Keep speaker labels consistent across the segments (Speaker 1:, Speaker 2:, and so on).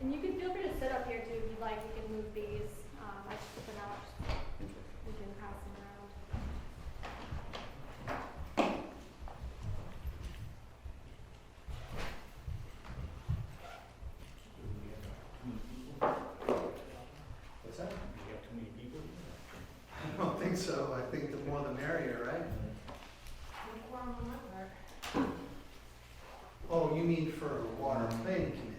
Speaker 1: And you can feel free to sit up here too if you'd like. We can move these. I just put them out. We can pass them around.
Speaker 2: What's that?
Speaker 3: You have too many people?
Speaker 2: I don't think so. I think the more the merrier, right?
Speaker 1: No quorum on that part.
Speaker 2: Oh, you mean for water planning committee?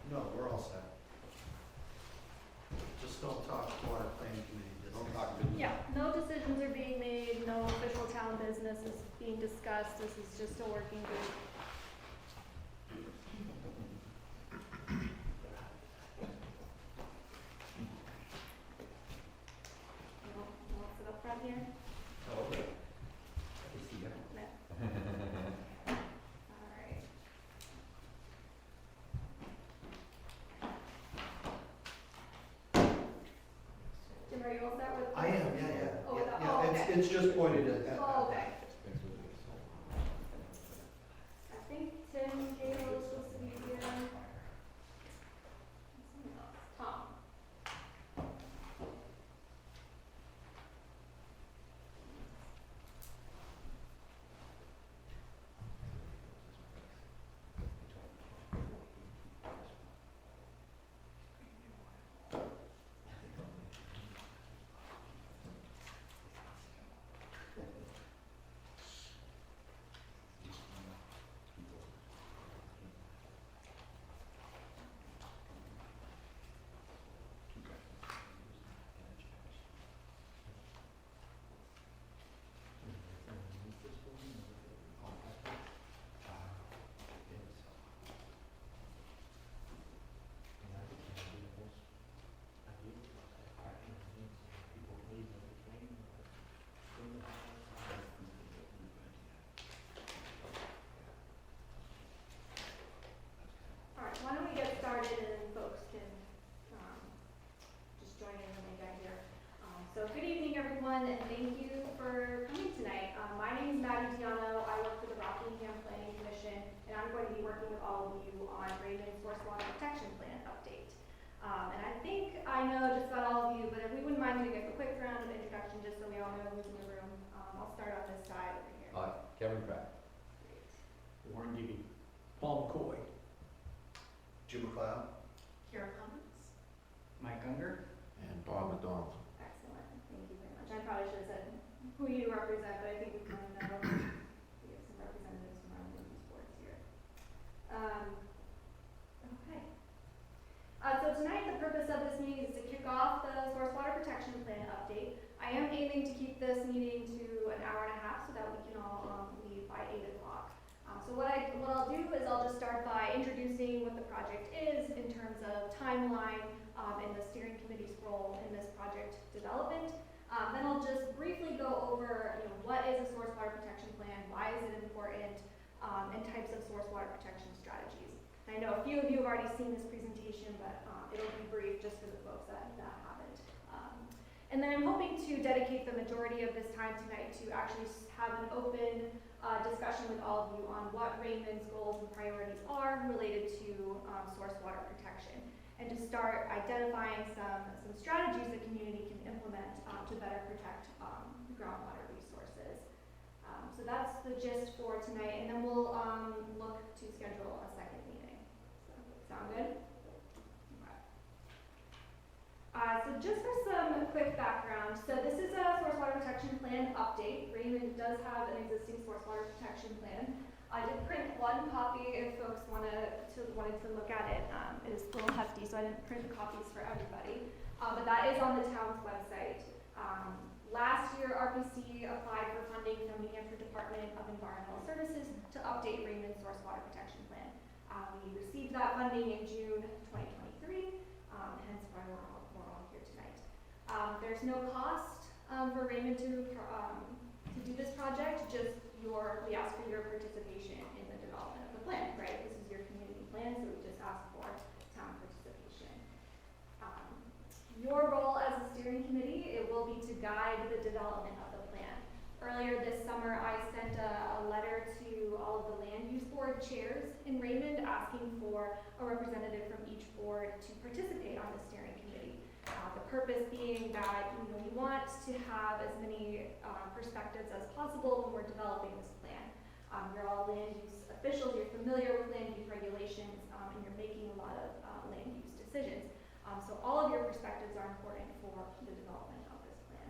Speaker 2: No, we're all set. Just don't talk water planning committee.
Speaker 3: Don't talk to me.
Speaker 1: Yeah, no decisions are being made, no official town business is being discussed. This is just a working group. You want to sit up front here?
Speaker 3: Oh, okay. I can see that.
Speaker 1: No. All right. Jim, are you all set with?
Speaker 2: I am, yeah.
Speaker 1: Oh, with the-
Speaker 2: Yeah,
Speaker 1: oh, okay.
Speaker 2: it's just pointed at.
Speaker 1: Oh, okay. I think Tim Gale is supposed to be here. Someone else. Tom. All right, why don't we get started and folks can just join in when they get here. So good evening, everyone, and thank you for coming tonight. My name is Maddie Diano. I work for the Rockingham Planning Commission, and I'm going to be working with all of you on Raymond's Source Water Protection Plan update. And I think I know just about all of you, but if we wouldn't mind doing a quick round of introduction just so we all know who's in the room. I'll start on this side over here.
Speaker 4: Kevin Pratt.
Speaker 1: Great.
Speaker 3: Warren Dewey. Paul McCoy.
Speaker 2: Jim McLeod.
Speaker 1: Kara comments?
Speaker 3: Mike Unger.
Speaker 4: And Bob McDonald.
Speaker 1: Excellent, thank you very much. I probably should have said who you represent, but I think we kind of know. We have some representatives from around these boards here. Okay. So tonight, the purpose of this meeting is to kick off the Source Water Protection Plan update. I am aiming to keep this meeting to an hour and a half so that we can all leave by 8 o'clock. So what I'll do is I'll just start by introducing what the project is in terms of timeline and the steering committee's role in this project development. Then I'll just briefly go over what is a source water protection plan, why is it important, and types of source water protection strategies. And I know a few of you have already seen this presentation, but it'll be brief just for the folks that haven't. And then I'm hoping to dedicate the majority of this time tonight to actually have an open discussion with all of you on what Raymond's goals and priorities are related to source water protection, and to start identifying some strategies the community can implement to better protect groundwater resources. So that's the gist for tonight, and then we'll look to schedule a second meeting. Sound good? So just for some quick background, so this is a source water protection plan update. Raymond does have an existing source water protection plan. I did print one copy if folks wanted to look at it. It is a little hefty, so I didn't print the copies for everybody. But that is on the town's website. Last year, RPC applied for funding from the New Hampshire Department of Environmental Services to update Raymond's source water protection plan. We received that funding in June 2023, hence why we're all here tonight. There's no cost for Raymond to do this project, just we ask for your participation in the development of the plan, right? This is your community plan, so we just ask for town participation. Your role as a steering committee, it will be to guide the development of the plan. Earlier this summer, I sent a letter to all of the land use boards board chairs in Raymond, asking for a representative from each board to participate on the steering committee. The purpose being that we want to have as many perspectives as possible when we're developing this plan. You're all land use officials, you're familiar with land use regulations, and you're making a lot of land use decisions. So all of your perspectives are important for the development of this plan.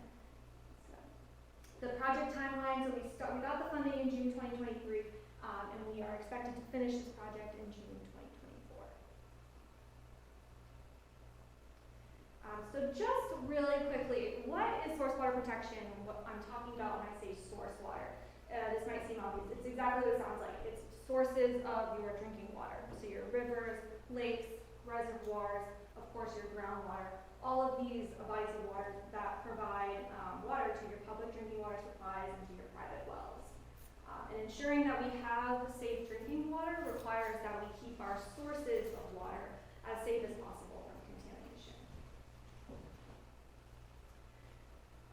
Speaker 1: So, the project timeline, so we got the funding in June 2023, and we are expected to finish this project in June 2024. So just really quickly, what is source water protection? What I'm talking about when I say source water. This might seem obvious. It's exactly what it sounds like. It's sources of your drinking water. So your rivers, lakes, reservoirs, of course your groundwater, all of these bodies of water that provide water to your public drinking water supplies and to your private wells. And ensuring that we have safe drinking water requires that we keep our sources of water as safe as possible from contamination.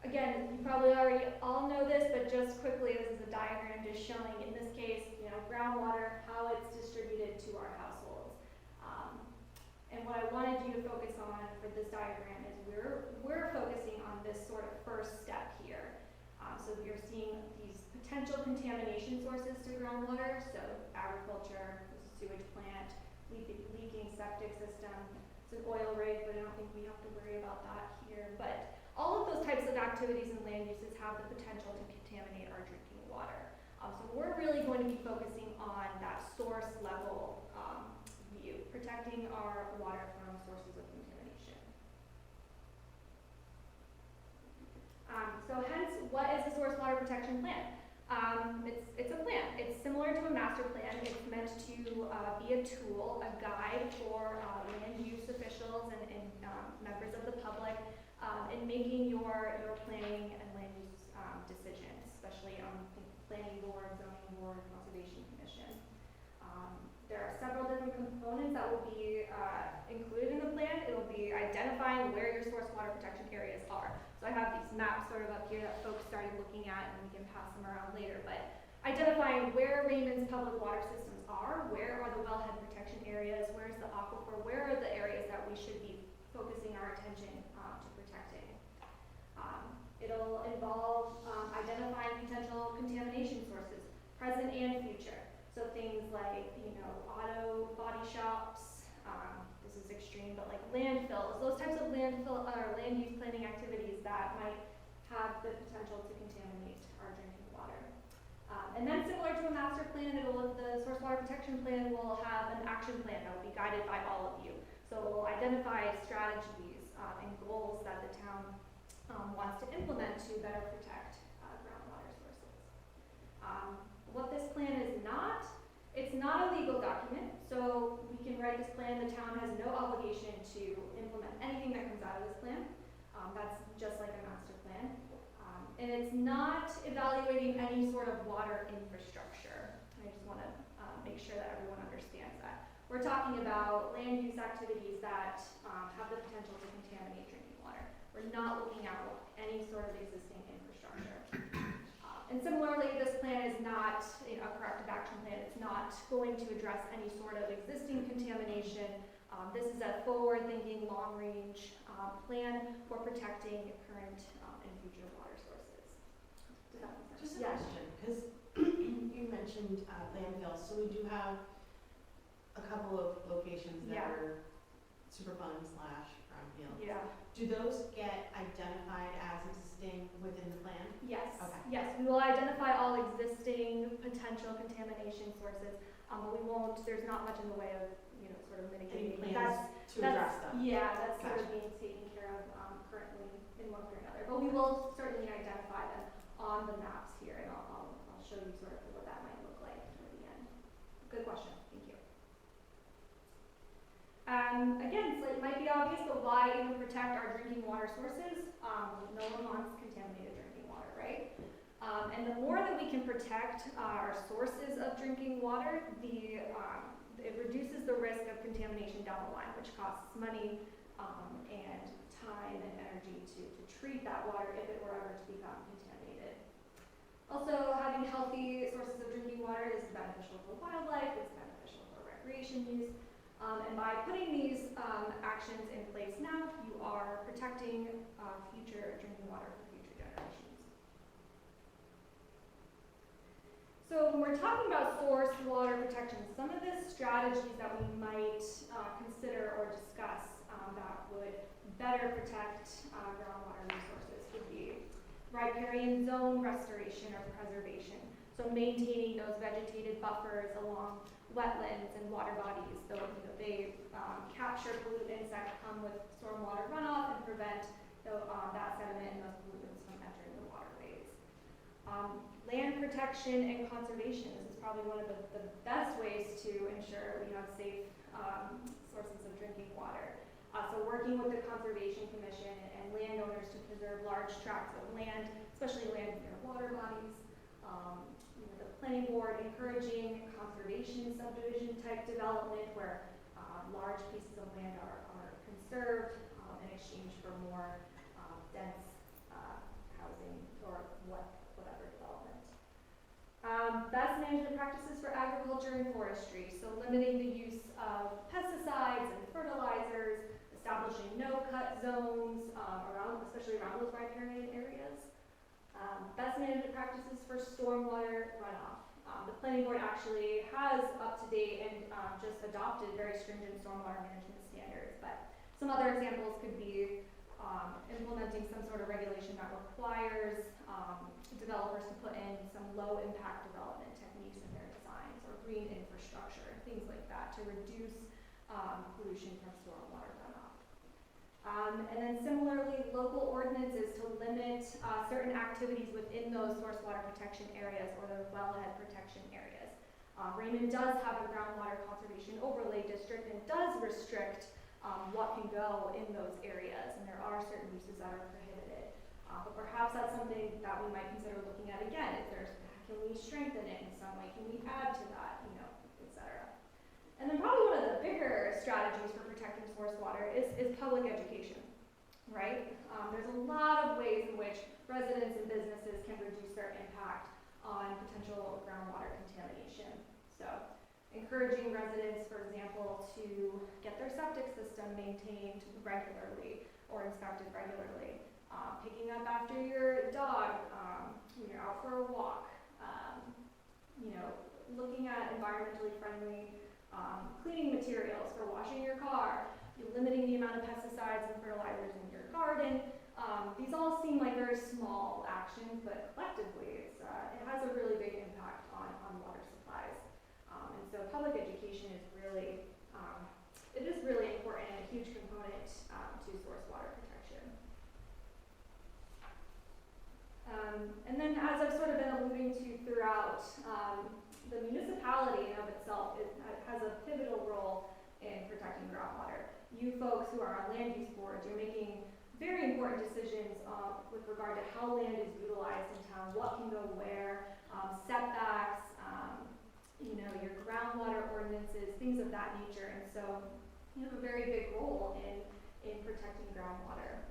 Speaker 1: Again, you probably already all know this, but just quickly, this is a diagram just showing, in this case, groundwater, how it's distributed to our households. And what I wanted you to focus on for this diagram is we're focusing on this sort of first step here. So you're seeing these potential contamination sources to groundwater, so agriculture, sewage plant, leaking septic system. It's an oil rig, but I don't think we have to worry about that here. But all of those types of activities and land uses have the potential to contaminate our drinking water. So we're really going to be focusing on that source level view, protecting our water from sources of contamination. So hence, what is the source water protection plan? It's a plan. It's similar to a master plan. It's meant to be a tool, a guide for land use officials and members of the public in making your planning and land use decisions, especially on planning board, zoning board, conservation commission. There are several different components that will be included in the plan. It will be identifying where your source water protection areas are. So I have these maps sort of up here that folks started looking at, and we can pass them around later. But identifying where Raymond's public water systems are, where are the wellhead protection areas, where's the aquifer, where are the areas that we should be focusing our attention to protecting. It'll involve identifying potential contamination sources, present and future. So things like, auto body shops, this is extreme, but like landfills, those types of landfill or land use planning activities that might have the potential to contaminate our drinking water. And then similar to a master plan, the source water protection plan will have an action plan that will be guided by all of you. So it will identify strategies and goals that the town wants to implement to better protect groundwater sources. What this plan is not, it's not a legal document, so we can write this plan. The town has no obligation to implement anything that comes out of this plan. That's just like a master plan. And it's not evaluating any sort of water infrastructure. I just want to make sure that everyone understands that. We're talking about land use activities that have the potential to contaminate drinking water. We're not looking at any sort of existing infrastructure. And similarly, this plan is not a corrective action plan. It's not going to address any sort of existing contamination. This is a forward-thinking, long-range plan for protecting current and future water sources. Does that make sense?
Speaker 5: Just a question, because you mentioned landfills, so we do have a couple of locations that are Superfund / brownfield.
Speaker 1: Yeah.
Speaker 5: Do those get identified as existing within the plan?
Speaker 1: Yes.
Speaker 5: Okay.
Speaker 1: Yes, we will identify all existing potential contamination sources, but we won't. There's not much in the way of sort of mitigating.
Speaker 5: Any plans to address them?
Speaker 1: Yeah, that's sort of
Speaker 5: Gotcha.
Speaker 1: being taken care of currently in one way or another. But we will certainly identify them on the maps here, and I'll show you sort of what that might look like at the end. Good question. Thank you. Again, so it might be obvious, but why even protect our drinking water sources? No one wants contaminated drinking water, right? And the more that we can protect our sources of drinking water, it reduces the risk of contamination down the line, which costs money and time and energy to treat that water if it were ever to become contaminated. Also, having healthy sources of drinking water is beneficial for wildlife, it's beneficial for recreation use. And by putting these actions in place now, you are protecting future drinking water for future generations. So when we're talking about source water protection, some of the strategies that we might consider or discuss that would better protect groundwater resources would be riparian zone restoration or preservation. So maintaining those vegetated buffers along wetlands and water bodies, so they capture pollutants that come with stormwater runoff and prevent that sediment and those pollutants from entering the waterways. Land protection and conservation. This is probably one of the best ways to ensure we have safe sources of drinking water. So working with the Conservation Commission and landowners to preserve large tracts of land, especially land near water bodies. The planning board encouraging conservation subdivision type development where large pieces of land are conserved in exchange for more dense housing or whatever development. Best management practices for agriculture and forestry, so limiting the use of pesticides and fertilizers, establishing no-cut zones especially around those riparian areas. Best management practices for stormwater runoff. The planning board actually has up-to-date and just adopted very stringent stormwater management standards, but some other examples could be implementing some sort of regulation that requires developers to put in some low-impact development techniques in their designs or green infrastructure, things like that to reduce pollution from stormwater runoff. And then similarly, local ordinances to limit certain activities within those source water protection areas or the wellhead protection areas. Raymond does have a groundwater conservation overlay district and does restrict what can go in those areas, and there are certain uses that are prohibited. But perhaps that's something that we might consider looking at again. Can we strengthen it in some way? Can we add to that, etc. And then probably one of the bigger strategies for protecting source water is public education, right? There's a lot of ways in which residents and businesses can reduce their impact on potential groundwater contamination. So encouraging residents, for example, to get their septic system maintained regularly or inspected regularly. Picking up after your dog when you're out for a walk. Looking at environmentally friendly cleaning materials for washing your car, limiting the amount of pesticides and fertilizers in your garden. These all seem like very small actions, but collectively it has a really big impact on water supplies. And so public education is really, important and a huge component to source water protection. And then as I've sort of been alluding to throughout, the municipality in of itself has a pivotal role in protecting groundwater. You folks who are on land use boards, you're making very important decisions with regard to how land is utilized in town, what can go where, setbacks, your groundwater ordinances, things of that nature. And so you have a very big role in protecting groundwater.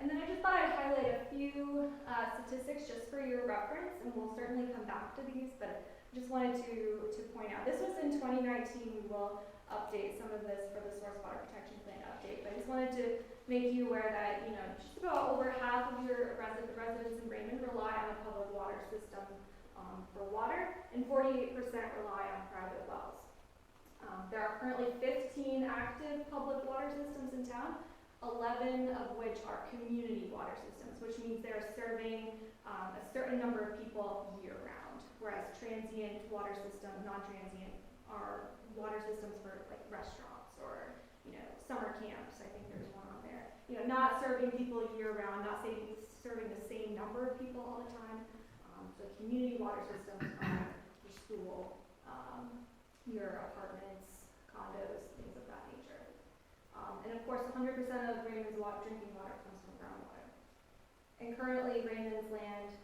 Speaker 1: And then I just thought I'd highlight a few statistics just for your reference, and we'll certainly come back to these, but I just wanted to point out. This was in 2019. We will update some of this for the Source Water Protection Plan update, but I just wanted to make you aware that, just about over half of your residents in Raymond rely on a public water system for water, and 48% rely on private wells. There are currently 15 active public water systems in town, 11 of which are community water systems, which means they're serving a certain number of people year-round, whereas transient water system, non-transient, are water systems for like restaurants or summer camps. I think there's one on there. Not serving people year-round, not serving the same number of people all the time. So community water systems are your school, your apartments, condos, things of that nature. And of course, 100% of Raymond's drinking water comes from groundwater. And currently, Raymond's land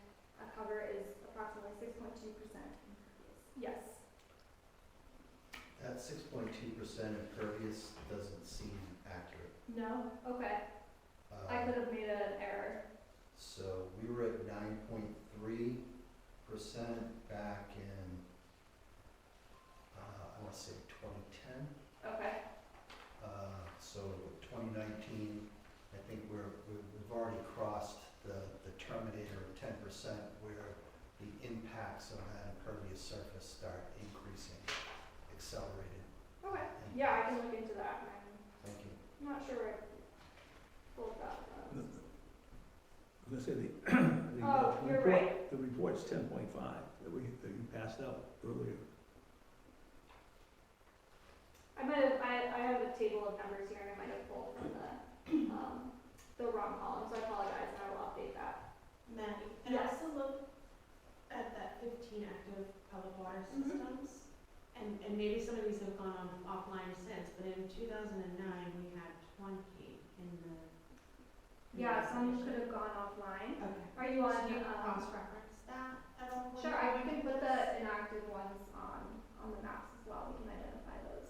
Speaker 1: cover is approximately 6.2%. Yes?
Speaker 2: That 6.2% impervious doesn't seem accurate.
Speaker 1: No? Okay. I could have made an error.
Speaker 2: So we were at 9.3% back in, I want to say 2010.
Speaker 1: Okay,
Speaker 2: So 2019, I think we've already crossed the terminator of 10% where the impacts of that impervious surface start increasing, accelerated.
Speaker 1: okay. Yeah, I can look into that.
Speaker 2: Thank you.
Speaker 1: I'm not sure where I pulled that from.
Speaker 6: I was gonna say,
Speaker 1: Oh, you're
Speaker 6: report-
Speaker 1: right.
Speaker 6: The report's 10.5 that you passed out earlier.
Speaker 1: I have a table of numbers here and I might have pulled from the wrong column, so I apologize and I will update that.
Speaker 5: Maggie, and
Speaker 1: Yes.
Speaker 5: also look at that 15 active public water
Speaker 1: Mhm.
Speaker 5: systems. And maybe some of these have gone on offline since, but in 2009, we had 20 in the.
Speaker 1: Yeah, some
Speaker 5: investigation.
Speaker 1: could have gone offline.
Speaker 5: Okay.
Speaker 1: Are you on,
Speaker 5: So you cross-reference that at all? when
Speaker 1: sure,
Speaker 5: you're
Speaker 1: I
Speaker 5: going
Speaker 1: can
Speaker 5: through
Speaker 1: put
Speaker 5: this?
Speaker 1: the inactive ones on the maps as well, we can identify those.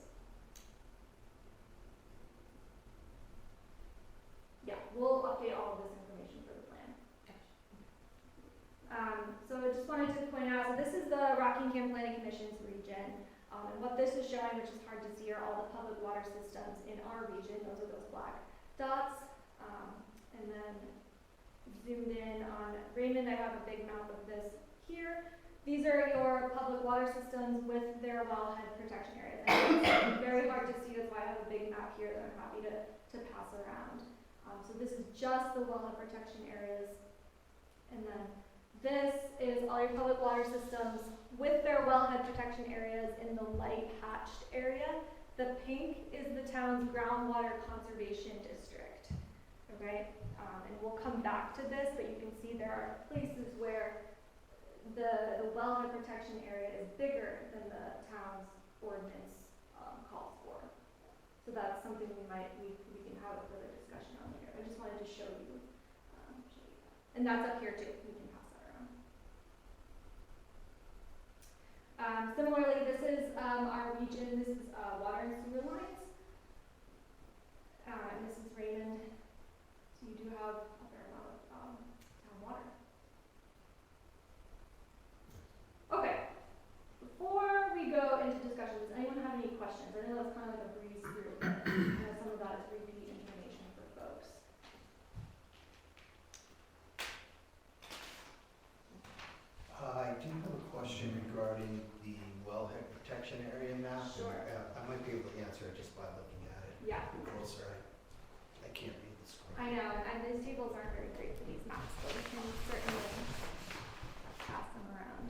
Speaker 1: Yeah, we'll update all of this information for the plan. So I just wanted to point out, so this is the Rockingham Planning Commission's region. And what this is showing, which is hard to see, are all the public water systems in our region. Those are those black dots. And then zoomed in on Raymond, I have a big map of this here. These are your public water systems with their wellhead protection areas. And it's very hard to see, that's why I have a big map here that I'm happy to pass around. So this is just the wellhead protection areas. And then this is all your public water systems with their wellhead protection areas in the light hatched area. The pink is the town's groundwater conservation district. Okay, and we'll come back to this, but you can see there are places where the wellhead protection area is bigger than the town's ordinance calls for. So that's something we can have a further discussion on later. I just wanted to show you that. And that's up here too, we can pass that around. Similarly, this is our region, this is water and sewer lines. And this is Raymond. So you do have a fair amount of town water. Okay, before we go into discussion, does anyone have any questions? I know that's kind of like a breeze through, but I know some of that is repeat information for folks.
Speaker 2: I do have a question regarding the wellhead protection area map. and,
Speaker 1: Sure.
Speaker 2: I might be able to answer it just by looking at it
Speaker 1: Yeah,
Speaker 2: closer. I can't read the screen.
Speaker 1: I know, and these tables aren't very great for these maps, but we can certainly pass them around.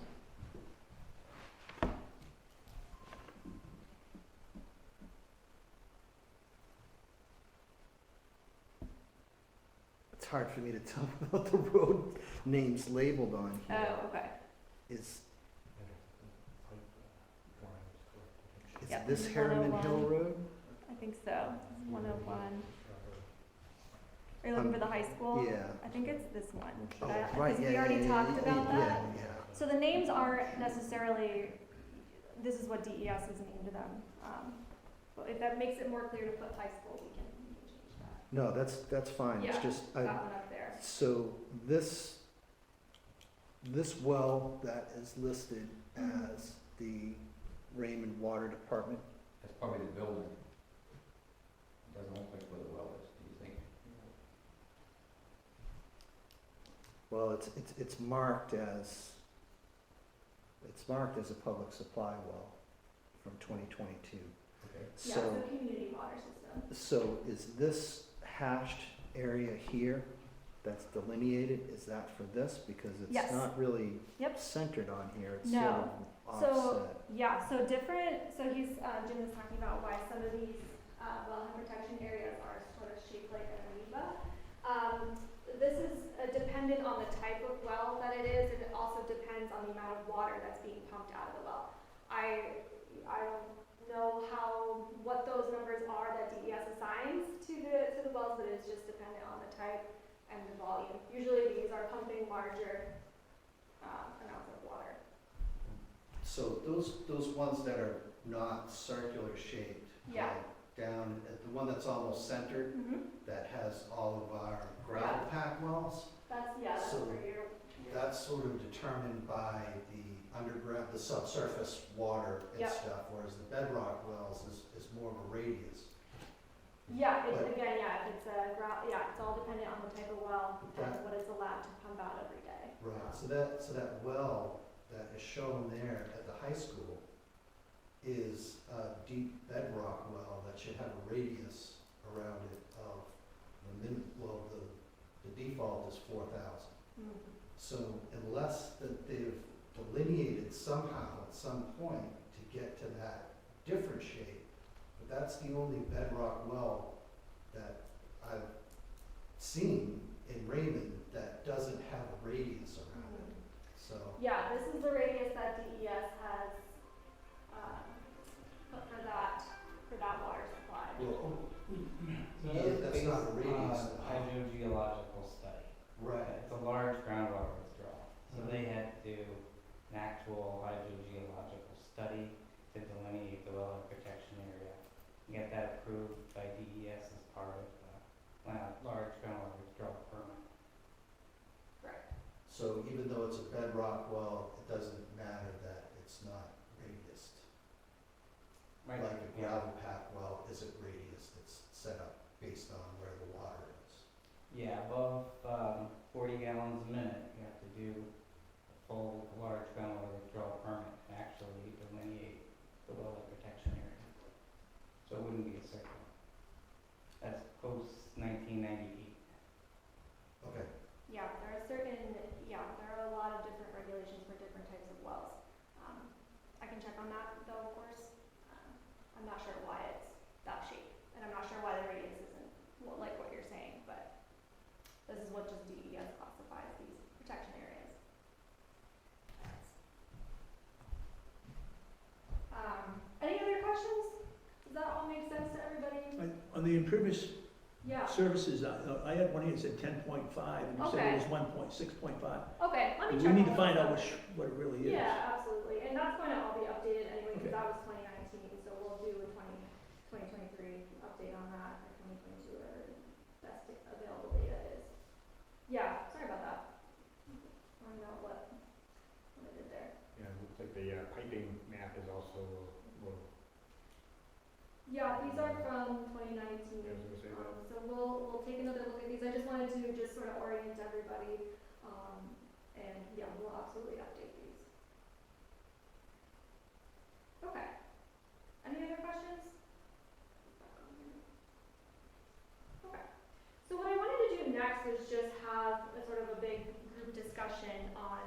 Speaker 2: It's hard for me to tell about the road names labeled on here.
Speaker 1: Oh, okay.
Speaker 2: Is
Speaker 1: Yep,
Speaker 2: this
Speaker 1: this is
Speaker 2: Harriman Hill
Speaker 1: 101.
Speaker 2: Road?
Speaker 1: I think so. 101. Are you looking for the high school?
Speaker 2: Yeah.
Speaker 1: I think it's this one.
Speaker 2: Oh,
Speaker 1: But I-
Speaker 2: right,
Speaker 1: because
Speaker 2: yeah,
Speaker 1: we
Speaker 2: yeah,
Speaker 1: already
Speaker 2: yeah,
Speaker 1: talked
Speaker 2: yeah,
Speaker 1: about
Speaker 2: yeah,
Speaker 1: that.
Speaker 2: Yeah.
Speaker 1: So the names aren't necessarily, this is what DES has named them. But if that makes it more clear to put high school, we can change that.
Speaker 2: No, that's fine. It's
Speaker 1: Yeah,
Speaker 2: just,
Speaker 1: that one up there.
Speaker 2: so this well that is listed
Speaker 1: Mhm.
Speaker 2: as the Raymond Water Department,
Speaker 4: That's probably the building. It doesn't look like where the well is, do you think?
Speaker 2: well, it's marked as a public supply well from 2022.
Speaker 4: Okay.
Speaker 1: Yeah, it's
Speaker 2: So,
Speaker 1: a community water system.
Speaker 2: so is this hashed area here that's delineated, is that for this? Because
Speaker 1: Yes.
Speaker 2: it's not really
Speaker 1: Yep.
Speaker 2: centered on here, it's
Speaker 1: No.
Speaker 2: sort of
Speaker 1: So,
Speaker 2: offset.
Speaker 1: yeah, so different, so Jim is talking about why some of these wellhead protection areas are sort of shaped like an amoeba. This is dependent on the type of well that it is, and it also depends on the amount of water that's being pumped out of the well. I don't know what those numbers are that DES assigns to the wells, but it's just dependent on the type and the volume. Usually these are pumping larger amounts of water.
Speaker 2: So those ones that are not circular shaped,
Speaker 1: Yeah.
Speaker 2: like down at the one that's almost centered, that has all of our gravel pack wells.
Speaker 1: That's
Speaker 2: So-
Speaker 1: where you're.
Speaker 2: That's sort of determined by the underground, the subsurface water and
Speaker 1: Yep.
Speaker 2: stuff, whereas the bedrock wells is more of a radius.
Speaker 1: Yeah, it's,
Speaker 2: But-
Speaker 1: again, yeah, if it's it's all dependent on the type of well
Speaker 2: That-
Speaker 1: and what is allowed to pump out every day.
Speaker 2: Right, so that well that is shown there at the high school is a deep bedrock well that should have a radius around it of the default is 4,000. So unless that they've delineated somehow at some point to get to that different shape, but that's the only bedrock well that I've seen in Raymond that doesn't have a radius around it, so.
Speaker 1: Yeah, this is the radius that DES has, put for that water supply.
Speaker 2: Well,
Speaker 4: So
Speaker 2: yeah,
Speaker 4: those
Speaker 2: that's not a
Speaker 4: based
Speaker 2: radius.
Speaker 4: on hydrogeological study.
Speaker 2: Right,
Speaker 4: It's a large groundwater withdrawal, so they had to do an actual hydrogeological study to delineate the wetland protection area, and get that approved by DES as part of the large groundwater withdrawal permit.
Speaker 2: so even though it's a bedrock well, it doesn't matter that it's not radiused.
Speaker 4: Right.
Speaker 2: Like a
Speaker 4: Yeah.
Speaker 2: gravel pack well isn't radiused, it's set up based on where the water is.
Speaker 4: Yeah, above 40 gallons a minute, you have to do a full large groundwater withdrawal permit to actually delineate the wetland protection area. So it wouldn't be a circle. That's post 1998.
Speaker 2: Okay,
Speaker 1: Yeah, there are a lot of different regulations for different types of wells. I can check on that though, of course. I'm not sure why it's that shape, and I'm not sure why the radius isn't like what you're saying, but this is what just DES classifies these protection areas. Any other questions? Does that all make sense to everybody?
Speaker 6: On the impervious
Speaker 1: Yeah,
Speaker 6: surfaces, I had one here that said 10.5, and you said
Speaker 1: Okay.
Speaker 6: it was 6.5.
Speaker 1: okay, let me
Speaker 6: We
Speaker 1: check.
Speaker 6: need to
Speaker 1: all
Speaker 6: find
Speaker 1: that
Speaker 6: out
Speaker 1: stuff.
Speaker 6: what it really is.
Speaker 1: Yeah, absolutely, and that's going to all be updated anyway, because
Speaker 6: Okay.
Speaker 1: that was 2019, so we'll do a 2023 update on that, or 2022, whatever the best available data is. Yeah, sorry about that. I don't know what I did there.
Speaker 3: Yeah, it looks like the piping map is also a little,
Speaker 1: Yeah, these are from 2019.
Speaker 3: I was gonna say that.
Speaker 1: So we'll take another look at these, I just wanted to just sort of orient everybody, and yeah, we'll absolutely update these. Okay. Any other questions? Okay. So what I wanted to do next was just have a sort of a big group discussion on,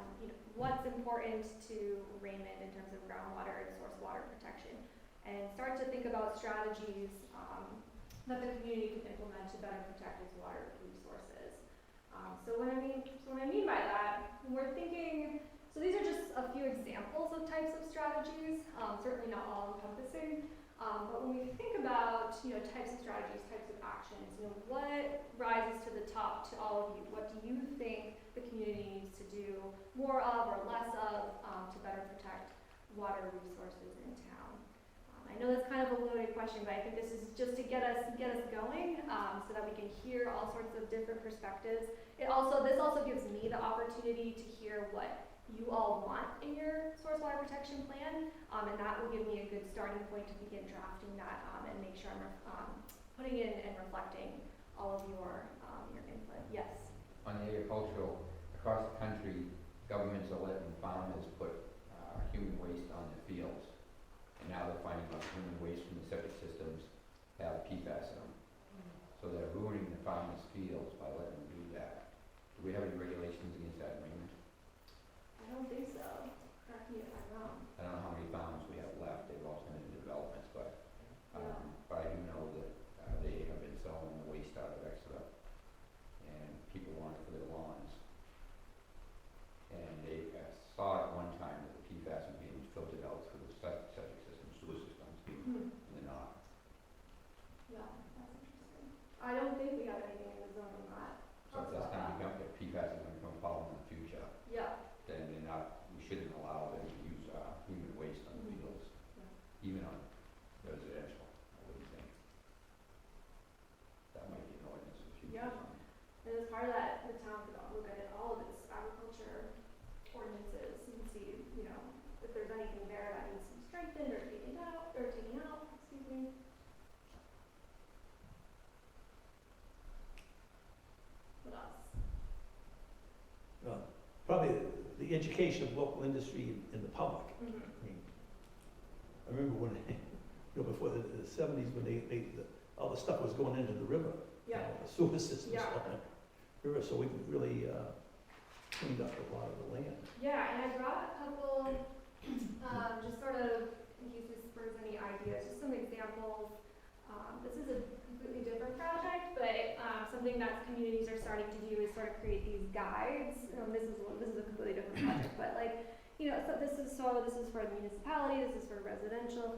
Speaker 1: what's important to Raymond in terms of groundwater and source water protection, and start to think about strategies that the community can implement to better protect its water resources. So what I mean by that, we're thinking, so these are just a few examples of types of strategies, certainly not all encompassing, but when we think about, types of strategies, types of actions, what rises to the top to all of you? What do you think the community needs to do more of or less of to better protect water resources in town? I know that's kind of a loaded question, but I think this is just to get us going, so that we can hear all sorts of different perspectives. This also gives me the opportunity to hear what you all want in your source water protection plan, and that will give me a good starting point to begin drafting that, and make sure I'm putting in and reflecting all of your input. Yes.
Speaker 4: On the agricultural, across the country, governments are letting farmers put human waste on their fields. And now they're finding out human waste from the septic systems have PFAS in them. So they're ruining the farmers' fields by letting them do that. Do we have any regulations against that, Raymond?
Speaker 1: I don't think so. Correct me if I'm wrong.
Speaker 4: I don't know how many farms we have left, they've all turned into developments, but I do know that they have been selling the waste out of Exeter, and people want it for their lawns. And they saw at one time that
Speaker 1: opened or taken out, excuse me. What else?
Speaker 6: Probably the education of local industry and the public.
Speaker 1: Mm-hmm.
Speaker 6: I mean, I remember when, before the seventies, when all the stuff was going into the river.
Speaker 1: Yeah.
Speaker 6: The sewer systems
Speaker 1: Yeah.
Speaker 6: on the river, so we really cleaned up a lot of the land.
Speaker 1: Yeah, and I brought a couple, just sort of, in case this spurs any ideas, just some examples. This is a completely different project, but something that communities are starting to do is sort of create these guides. This is a completely different project, but like, so this is for municipality, this is for residential,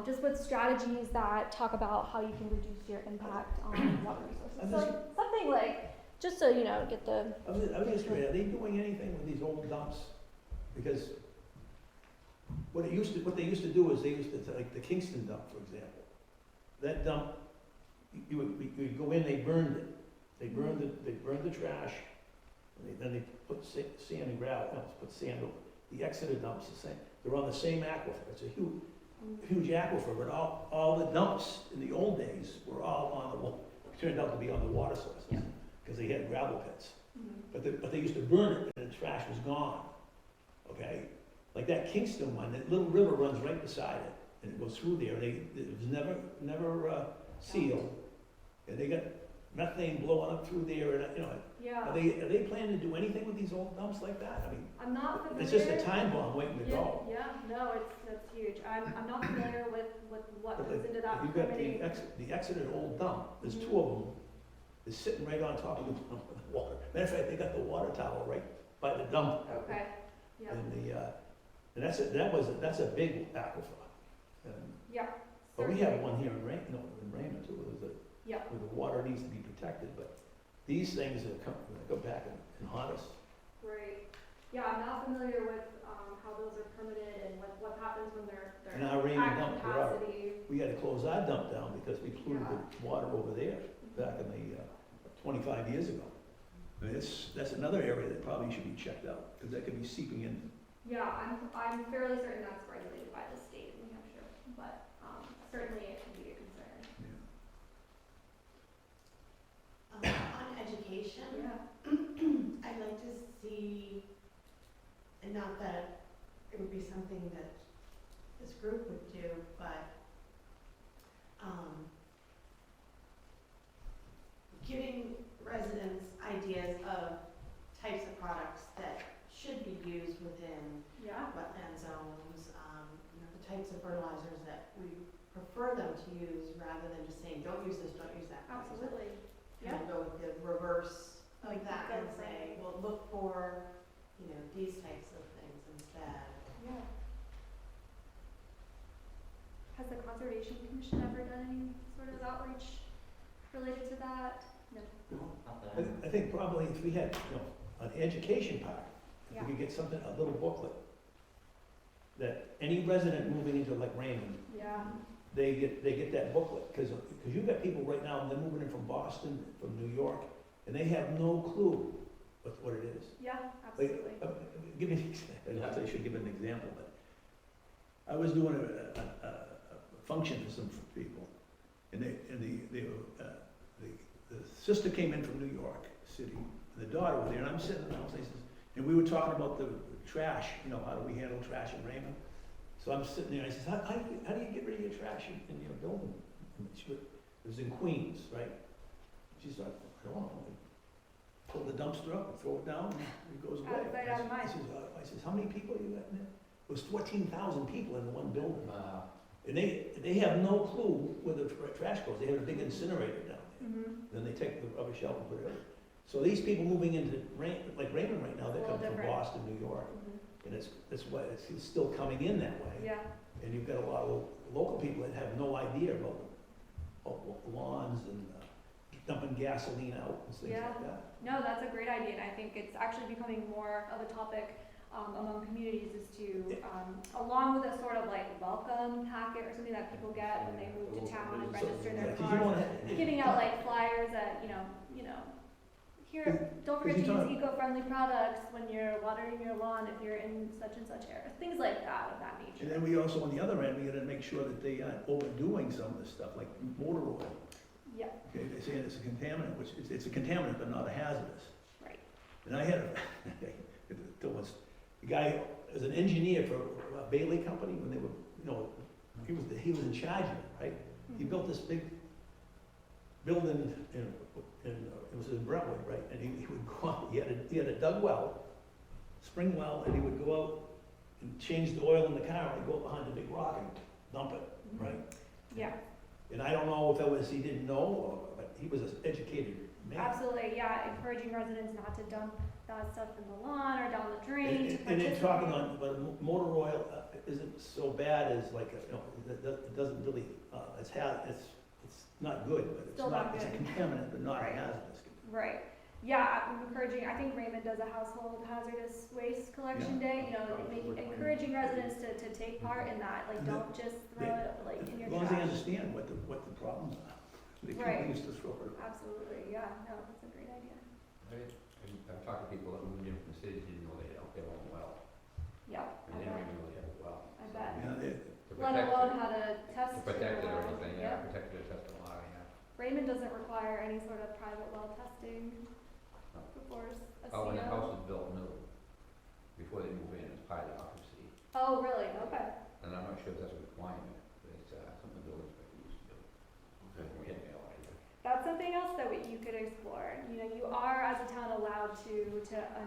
Speaker 1: just with strategies that talk about how you can reduce your impact on water resources. So something like, just so get the.
Speaker 6: I was just curious, are they doing anything with these old dumps? Because what they used to do is like the Kingston dump, for example. That dump, you would go in, they burned it. They burned the trash, and then they put sand and gravel, put sand over. The Exeter dump's the same. They're on the same aquifer. It's a huge aquifer, but all the dumps in the old days were all turned out to be on the water sources.
Speaker 1: Yeah.
Speaker 6: Because they had gravel pits.
Speaker 1: Mm-hmm.
Speaker 6: But they used to burn it and the trash was gone, okay? Like that Kingston one, that little river runs right beside it, and it goes through there, it was never sealed. And they got methane blowing up through there, and
Speaker 1: Yeah.
Speaker 6: are they planning to do anything with these old dumps like that? I mean,
Speaker 1: I'm not familiar.
Speaker 6: it's just a time bomb waiting to
Speaker 1: Yeah,
Speaker 6: go.
Speaker 1: yeah, no, that's huge. I'm not familiar with what
Speaker 6: But
Speaker 1: goes into that
Speaker 6: You've got
Speaker 1: permitting.
Speaker 6: the Exeter old dump, there's
Speaker 1: Mhm.
Speaker 6: two of them, they're sitting right on top of the water. Matter of fact, they got the water tower right by the dump.
Speaker 1: Okay, yeah,
Speaker 6: And that's a big aquifer. And-
Speaker 1: yeah.
Speaker 6: But we have
Speaker 1: certainly.
Speaker 6: one here in Raymond too,
Speaker 1: Yeah,
Speaker 6: where the water needs to be protected, but these things that go back and haunt us.
Speaker 1: great. Yeah, I'm not familiar with how those are permitted and what happens when they're
Speaker 6: And our Raymond
Speaker 1: at
Speaker 6: dump,
Speaker 1: capacity.
Speaker 6: we had to close our dump down because we polluted the water over there back in the 25 years ago. I mean, that's another area that probably should be checked out, because that could be seeping in.
Speaker 1: Yeah, I'm fairly certain that's regulated by the state of New Hampshire, but certainly it can be a concern.
Speaker 5: On education,
Speaker 1: Yeah.
Speaker 5: I'd like to see, and not that it would be something that this group would do, but giving residents ideas of types of products that should be used within
Speaker 1: Yeah.
Speaker 5: wetland zones, the types of fertilizers that we prefer them to use rather than just saying, don't use this, don't use that. don't use that."
Speaker 1: Absolutely.
Speaker 5: Kind of go with the reverse of
Speaker 1: Like
Speaker 5: that
Speaker 1: go
Speaker 5: and
Speaker 1: for
Speaker 5: say,
Speaker 1: it.
Speaker 5: well, look for, these types of things instead.
Speaker 1: Yeah. Has the Conservation Commission ever done any sort of outreach related to that? No.
Speaker 6: I think probably if we had, an education part, if
Speaker 1: Yeah.
Speaker 6: we could get something, a little booklet, that any resident moving into like Raymond,
Speaker 1: Yeah.
Speaker 6: they get that booklet, because you've got people right now, they're moving in from Boston, from New York, and they have no clue what it is.
Speaker 1: Yeah,
Speaker 6: Like,
Speaker 1: absolutely.
Speaker 6: give me, I should give an example, but I was doing a function for some people, and the sister came in from New York City, and the daughter was there, and I'm sitting around, and we were talking about the trash, how do we handle trash in Raymond? So I'm sitting there, and I says, how do you get rid of your trash in your building? And it was in Queens, right? She's like, I don't know. Pull the dumpster up and throw it down, and it goes away.
Speaker 1: Out of sight, out of mind.
Speaker 6: I says, how many people you got in there? It was 14,000 people in one building. And they have no clue where the trash goes. They have a big incinerator down there.
Speaker 1: Mm-hmm.
Speaker 6: Then they take the rubbish out and put it out. So these people moving into Raymond right now, they're
Speaker 1: A little
Speaker 6: coming from
Speaker 1: different.
Speaker 6: Boston, New York. And that's why it's still coming in that way.
Speaker 1: Yeah.
Speaker 6: And you've got a lot of local people that have no idea about lawns and dumping gasoline out and things
Speaker 1: Yeah.
Speaker 6: like that.
Speaker 1: No, that's a great idea, and I think it's actually becoming more of a topic among communities is to, along with a sort of like welcome packet or something that people get when they move to town and register their
Speaker 6: Because you
Speaker 1: cars,
Speaker 6: wanna-
Speaker 1: giving out like flyers that, here, don't forget to
Speaker 6: Because you
Speaker 1: use eco-friendly products when you're watering your lawn if you're in such and such area, things like that of that nature.
Speaker 6: And then we also, on the other end, we gotta make sure that they aren't overdoing some of this stuff, like motor oil.
Speaker 1: Yeah,
Speaker 6: Okay, they're saying it's a contaminant, which it's a contaminant, but not a hazardous.
Speaker 1: right.
Speaker 6: And I had a guy, as an engineer for a Bailey company, when they were, you know, he was in charge of it, right? He
Speaker 1: Mhm.
Speaker 6: built this big building it was in Brentwood, right? And he would go out, he had a dug well, spring well, and he would go out and change the oil in the car, and go behind the big rock and dump it, right?
Speaker 1: Yeah,
Speaker 6: And I don't know if that was, he didn't know, or, but he was an educated man.
Speaker 1: absolutely, yeah, encouraging residents not to dump that stuff in the lawn or down the drain to
Speaker 6: And then talking
Speaker 1: participate.
Speaker 6: on, but motor oil isn't so bad as like, you know, it doesn't really, it's not good, but
Speaker 1: Still not
Speaker 6: it's a
Speaker 1: good.
Speaker 6: contaminant, but not
Speaker 1: Right.
Speaker 6: hazardous.
Speaker 1: Right, yeah, I'm encouraging, I think Raymond does a household hazardous waste collection day, you know, encouraging residents to take part in that, like,
Speaker 6: And
Speaker 1: don't just throw
Speaker 6: yeah.
Speaker 1: it, like, in your
Speaker 6: As long as they
Speaker 1: trash.
Speaker 6: understand what the problems are. They
Speaker 1: Right.
Speaker 6: can't use to throw it.
Speaker 1: Absolutely, yeah, no, that's a great idea.
Speaker 4: I've talked to people that moved in from the cities, didn't know they had their own well.
Speaker 1: Yeah,
Speaker 4: And they
Speaker 1: I
Speaker 4: didn't
Speaker 1: bet,
Speaker 4: even know they had a well.
Speaker 1: I bet.
Speaker 6: Yeah,
Speaker 4: To
Speaker 1: Let
Speaker 4: protect
Speaker 1: alone
Speaker 4: it-
Speaker 1: how to test.
Speaker 4: To protect it or
Speaker 1: your well.
Speaker 4: anything,
Speaker 1: Yep.
Speaker 4: yeah, protect it, test a lot, yeah.
Speaker 1: Raymond doesn't require any sort of private well testing
Speaker 4: No.
Speaker 1: before a
Speaker 4: Oh, when the house
Speaker 1: CO.
Speaker 4: was built new, before they move in, it's part of the occupancy.
Speaker 1: Oh, really? Okay.
Speaker 4: And I'm not sure if that's a requirement, but it's, something the building inspector used to do.
Speaker 7: Okay.
Speaker 4: We had no idea.
Speaker 1: That's something else that you could explore. You know, you are as a town allowed to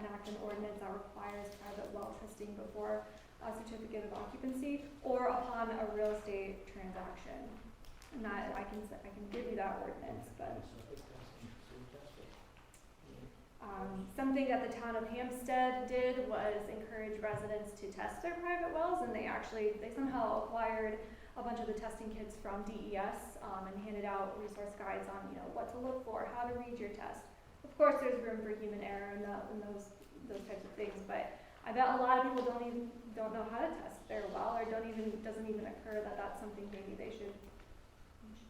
Speaker 1: enact an ordinance that requires private well testing before a certificate of occupancy or upon a real estate transaction. And that, I can give you that ordinance, but, something that the town of Hampstead did was encourage residents to test their private wells, and they somehow acquired a bunch of the testing kits from DES, and handed out resource guides on, you know, what to look for, how to read your test. Of course, there's room for human error in those types of things, but I bet a lot of people don't know how to test their well, or doesn't even occur that that's something maybe they should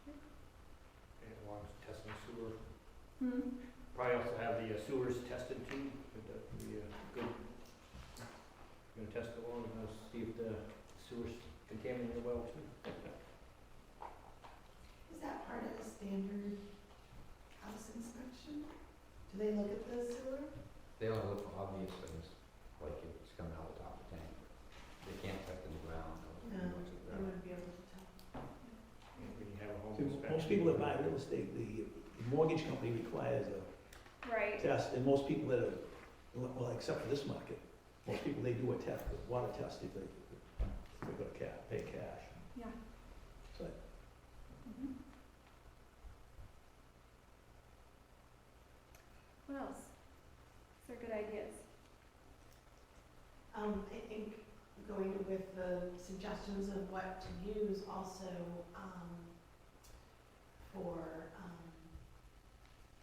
Speaker 1: do.
Speaker 3: And along with testing sewer,
Speaker 1: Hmm.
Speaker 3: probably also have the sewers tested too, but that would be good. Gonna test it along, and see if the sewers contaminated the well too.
Speaker 5: Is that part of the standard house inspection? Do they look at the sewer?
Speaker 4: They only look for obvious things, like if it's coming out of the top of the tank. They can't test in the ground or
Speaker 5: No,
Speaker 4: what's in
Speaker 5: I
Speaker 4: there.
Speaker 5: wouldn't be able to tell.
Speaker 3: And when you have a home
Speaker 6: See,
Speaker 3: inspection.
Speaker 6: most people that buy real estate, the mortgage company requires a
Speaker 1: Right.
Speaker 6: test, and most people that are, well, except for this market, most people, they do a test, a water test if they go to pay cash.
Speaker 1: Yeah.
Speaker 6: So,
Speaker 1: Mhm. What else? These are good ideas.
Speaker 5: I think going with the suggestions of what to use also, for,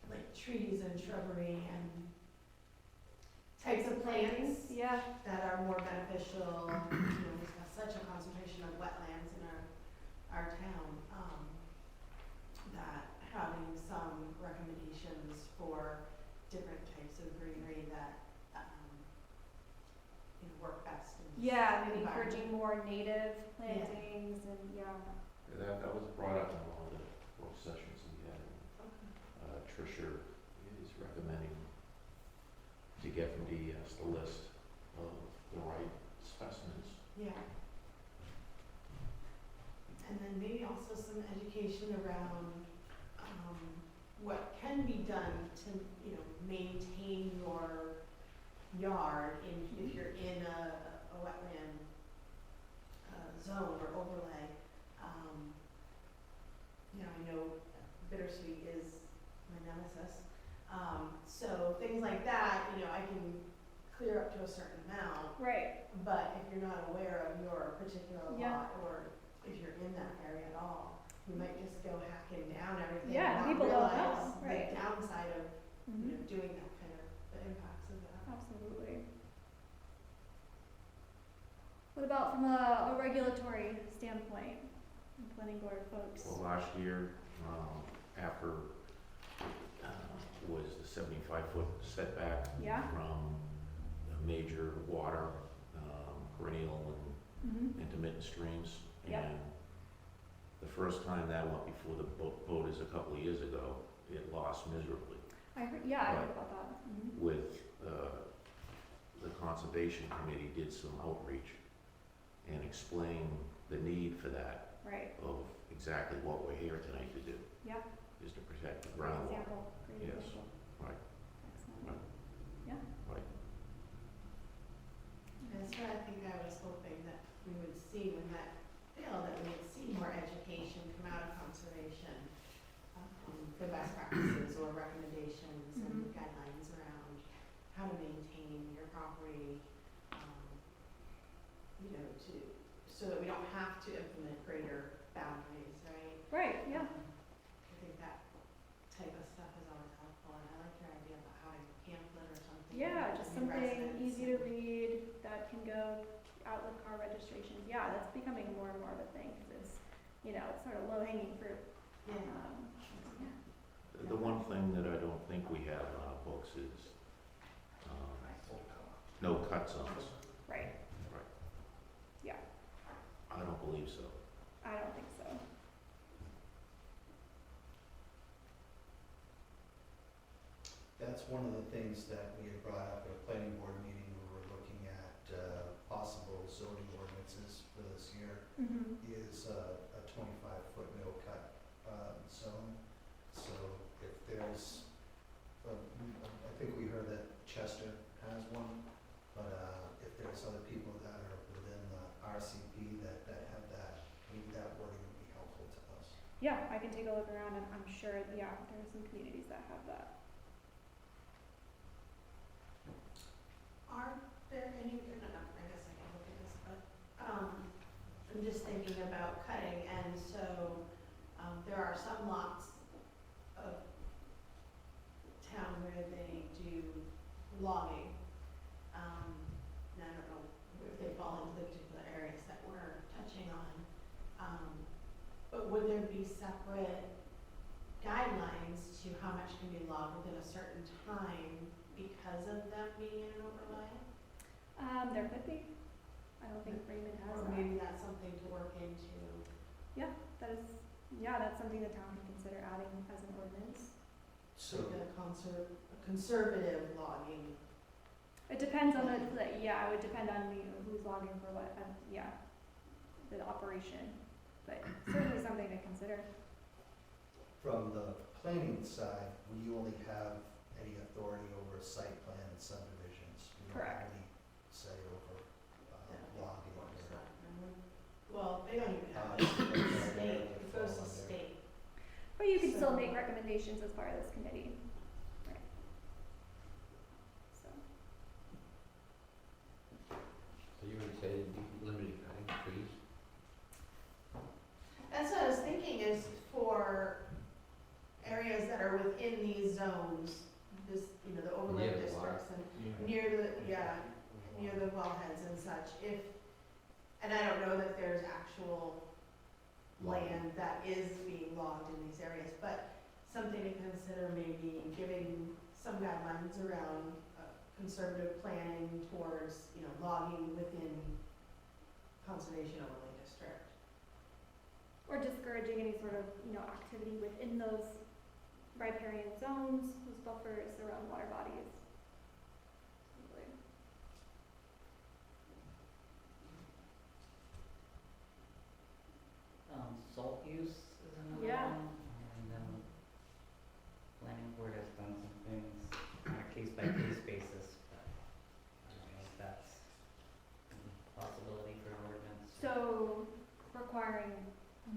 Speaker 5: like trees and shrubbery and types of plants
Speaker 1: Yeah.
Speaker 5: that are more beneficial. You know, we have such a concentration of wetlands in our town, that having some recommendations for different types of greenery that, you know, work best in this
Speaker 1: Yeah, maybe
Speaker 5: environment.
Speaker 1: encouraging more native plantings and, yeah.
Speaker 7: Yeah, that was brought up in one of the work sessions we had.
Speaker 5: Okay.
Speaker 7: Tricia is recommending to get from DES the list of the right specimens.
Speaker 5: Yeah. And then maybe also some education around, what can be done to, you know, maintain your yard if you're in a wetland, zone or overlay. You know, I know bittersweet is my nemesis. So things like that, you know, I can clear up to a certain amount,
Speaker 1: Right.
Speaker 5: but if you're not aware of your particular
Speaker 1: Yeah.
Speaker 5: lot, or if you're in that area at all, you might just go hacking down everything
Speaker 1: Yeah,
Speaker 5: and not
Speaker 1: people don't
Speaker 5: realize
Speaker 1: know, right.
Speaker 5: the downside of, you know,
Speaker 1: Mhm.
Speaker 5: doing that kind of, the impacts of that.
Speaker 1: Absolutely. What about from a regulatory standpoint, planning board folks?
Speaker 7: Well, last year, after, was the 75-foot setback
Speaker 1: Yeah.
Speaker 7: from a major water, perennial and
Speaker 1: Mm-hmm.
Speaker 7: intermittent intermittent streams.
Speaker 1: Yep.
Speaker 7: And the first time that went before the voters a couple of years ago, it lost miserably.
Speaker 1: I heard, yeah, I heard
Speaker 7: Right.
Speaker 1: about that. Mhm.
Speaker 7: With, the Conservation Committee did some outreach and explained the need for that,
Speaker 1: Right,
Speaker 7: of exactly what we're here tonight to do,
Speaker 1: yeah,
Speaker 7: is to protect the
Speaker 1: great
Speaker 7: groundwater.
Speaker 1: example, great
Speaker 7: Yes.
Speaker 1: example.
Speaker 7: Right.
Speaker 1: Excellent.
Speaker 7: Right.
Speaker 5: That's what I think I was hoping that we would see when that failed, that we would see more education come out of conservation. The best practices or recommendations and
Speaker 1: Mhm.
Speaker 5: guidelines around how to maintain your property, so that we don't have to implement greater boundaries, right?
Speaker 1: Right, yeah,
Speaker 5: I think that type of stuff is always helpful, and I like your idea about having a pamphlet or something.
Speaker 1: yeah,
Speaker 5: for
Speaker 1: just
Speaker 5: new
Speaker 1: something
Speaker 5: residents.
Speaker 1: easy to read that can go out with car registrations. Yeah, that's becoming more and more of a thing, because it's, it's sort of low hanging fruit.
Speaker 5: Yeah.
Speaker 1: Yeah.
Speaker 7: The one thing that I don't think we have in our books is, no cut zones.
Speaker 1: Right,
Speaker 7: I don't believe so.
Speaker 1: I don't think so.
Speaker 2: That's one of the things that we had brought up at a planning board meeting. We were looking at possible zoning ordinances for this year,
Speaker 1: Mm-hmm.
Speaker 2: is a 25-foot no cut zone. So if there's, I think we heard that Chester has one, but if there's other people that are within the RCP that have that, maybe that wording would be helpful to us.
Speaker 1: Yeah, I can take a look around, and I'm sure, yeah, there are some communities that have that.
Speaker 5: Are there any, I guess I can look at this, but, I'm just thinking about cutting, and so, there are some lots of town where they do logging. And I don't know if they fall into the particular areas that we're touching on. But would there be separate guidelines to how much can be logged within a certain time because of them being in an overlay?
Speaker 1: There could be. I don't think Raymond has
Speaker 5: Or
Speaker 1: that.
Speaker 5: maybe that's something to work into.
Speaker 1: That is, yeah, that's something the town can consider adding as an ordinance.
Speaker 2: So,
Speaker 5: Like a conservative logging.
Speaker 1: It depends on it would depend on who's logging for what, the operation, but certainly something to consider.
Speaker 2: from the planning side, we only have any authority over site plan and subdivisions. We don't have
Speaker 1: Correct.
Speaker 2: any say over
Speaker 5: Yeah.
Speaker 2: logging or.
Speaker 5: Well, they don't even have
Speaker 2: Uh,
Speaker 5: it. It's state, it goes to
Speaker 2: fall under-
Speaker 5: state.
Speaker 1: But you can still
Speaker 5: So-
Speaker 1: make recommendations as part of this committee. Right. So,
Speaker 4: So you would say limited cutting trees?
Speaker 5: That's what I was thinking, is for areas that are within these zones, this, the overlay
Speaker 4: Near the
Speaker 5: districts and
Speaker 3: Yeah.
Speaker 5: near the wellheads and such, and I don't know that there's actual land that is being logged in these areas, but something to consider, maybe giving some guidelines around conservative planning towards, logging within conservation overlay district.
Speaker 1: or discouraging any sort of, activity within those riparian zones, those buffers around water bodies. Absolutely.
Speaker 8: Salt use is another
Speaker 1: Yeah.
Speaker 8: one, and planning board has done some things on a case-by-case basis, but I don't know if that's a possibility for an ordinance.
Speaker 1: So requiring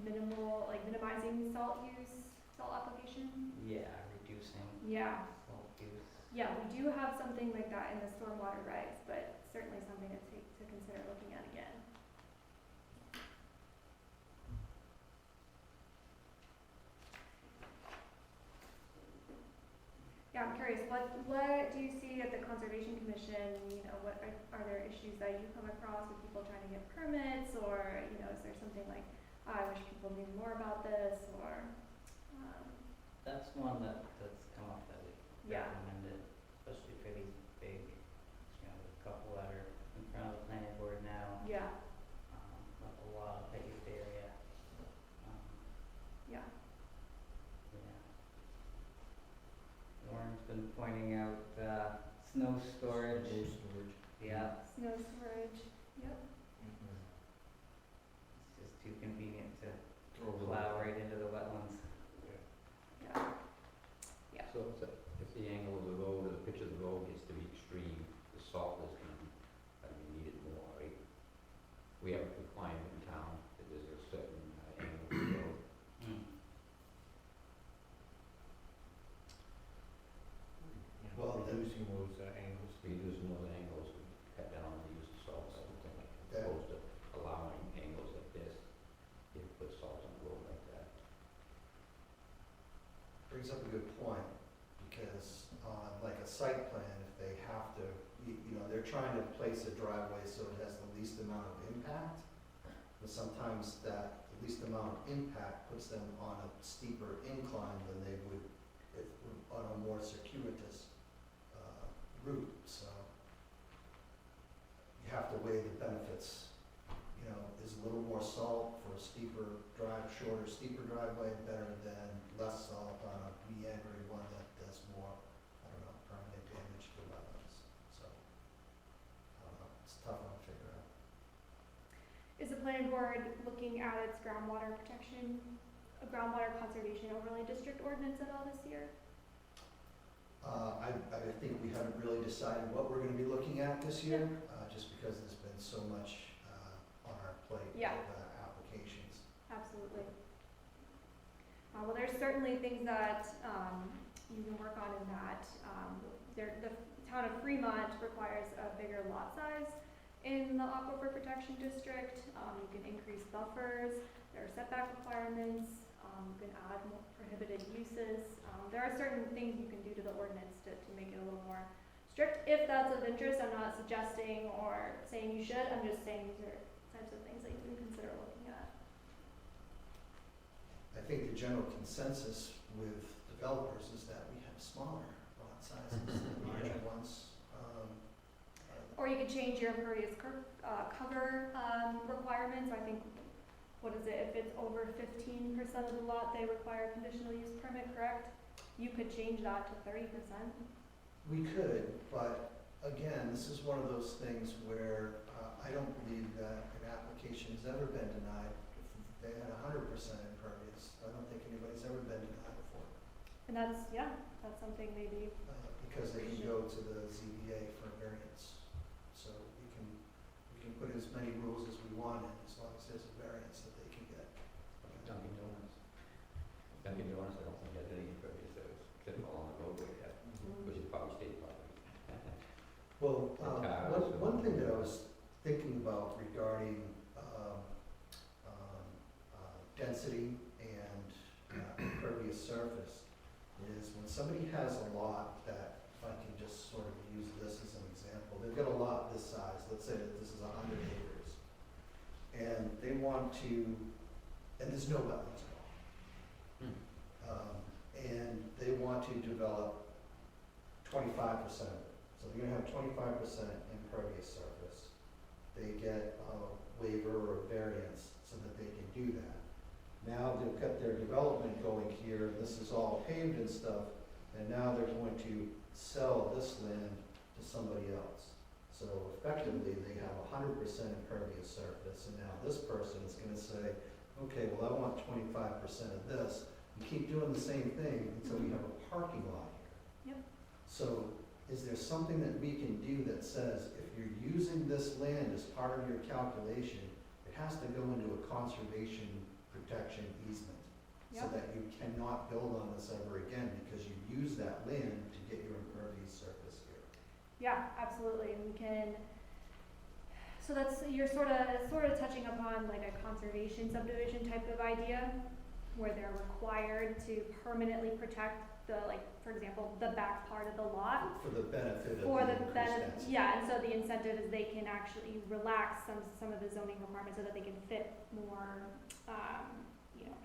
Speaker 1: minimizing salt use, salt application?
Speaker 8: Yeah, reducing
Speaker 1: Yeah,
Speaker 8: salt use.
Speaker 1: yeah, we do have something like that in the stormwater regs, but certainly something to consider looking at again. Yeah, I'm curious, what do you see at the Conservation Commission, what are there issues that you come across with people trying to get permits, or, is there something like, I wish people knew more about this, or,
Speaker 8: That's one that's come up that we
Speaker 1: Yeah.
Speaker 8: recommended, especially for these big, the couple that are in front of the planning board now.
Speaker 1: yeah,
Speaker 8: But a been pointing out, snow storage, yeah,
Speaker 1: Snow storage, yep.
Speaker 8: it's just too convenient to
Speaker 3: Throw a little-
Speaker 8: plow right into the wetlands.
Speaker 1: Yeah.
Speaker 4: So if the angle of the road or the pitch of the road gets to be extreme, the salt is gonna be needed more, right? We have a requirement in town that there's a certain angle of the road.
Speaker 8: Mm.
Speaker 3: Yeah,
Speaker 2: Well, then-
Speaker 3: reducing those angles.
Speaker 4: Reducing those angles would cut down on the use of salt, I would think, as
Speaker 2: Yeah.
Speaker 4: opposed to allowing angles like this, you put salt on the road like that.
Speaker 2: Brings up a good point, because on like a site plan, if they have to, you know, they're trying to place a driveway so it has the least amount of impact, but sometimes that least amount of impact puts them on a steeper incline than they would if on a more circuitous route, so you have to weigh the benefits. You know, is a little more salt for a steeper steeper driveway better than less salt on a meandering one that does more, I don't know, permanent damage to wetlands, so, I don't know, it's a tough one to figure out.
Speaker 1: Is the planning board looking at its groundwater protection, groundwater conservation overlay district ordinance at all this year?
Speaker 2: I think we haven't really decided what we're gonna be looking at this year, just because there's been so much, on our plate
Speaker 1: Yeah.
Speaker 2: with, applications.
Speaker 1: Absolutely. Well, there's certainly things that, you can work on in that. The town of Fremont requires a bigger lot size in the aquifer protection district. You can increase buffers, there are setback requirements, you can add more prohibited uses. There are certain things you can do to the ordinance to make it a little more strict. If that's of interest, I'm not suggesting or saying you should, I'm just saying these are types of things that you can consider looking at.
Speaker 2: I think the general consensus with developers is that we have smaller lot sizes than larger ones.
Speaker 1: Or you could change your impervious cover requirements. I think, what is it, if it's over 15% of the lot, they require a conditional use permit, correct? You could change that to 30%.
Speaker 2: We could, but again, this is one of those things where I don't believe that an application has ever been denied if they had 100% impervious. I don't think anybody's ever been denied before,
Speaker 1: And that's, yeah, that's something maybe,
Speaker 2: because they can go to the ZBA for a variance. So we can put as many rules as we want in, as long as there's a variance that they can get.
Speaker 4: Dunkin' Donuts. Dunkin' Donuts, I don't think has any impervious surface, except along the roadway, which is probably state property.
Speaker 2: Well,
Speaker 4: The towers.
Speaker 2: one thing that I was thinking about regarding density and impervious surface is when somebody has a lot that, if I can just sort of use this as an example, they've got a lot this size, let's say that this is 100 acres, and they want to, and there's no wetlands at all. And they want to develop 25% of it. So they're gonna have 25% impervious surface. They get a waiver or variance so that they can do that. Now they've got their development going here, and this is all paved and stuff, and now they're going to sell this land to somebody else. So effectively, they have 100% impervious surface, and now this person is gonna say, okay, well, I want 25% of this. You keep doing the same thing until we have a parking lot here.
Speaker 1: Yep.
Speaker 2: So is there something that we can do that says, if you're using this land as part of your calculation, it has to go into a conservation protection easement? So
Speaker 1: Yep.
Speaker 2: that you cannot build on this ever again, because you use that land to get your impervious surface here.
Speaker 1: yeah, absolutely, and we can, so that's, you're sort of touching upon like a conservation subdivision type of idea, where they're required to permanently protect the, like, for example, the back part of the lot.
Speaker 2: For the benefit of
Speaker 1: For
Speaker 2: the
Speaker 1: the
Speaker 2: increased
Speaker 1: benefit,
Speaker 2: density.
Speaker 1: yeah, and so the incentive is they can actually relax some of the zoning requirements so that they can fit more,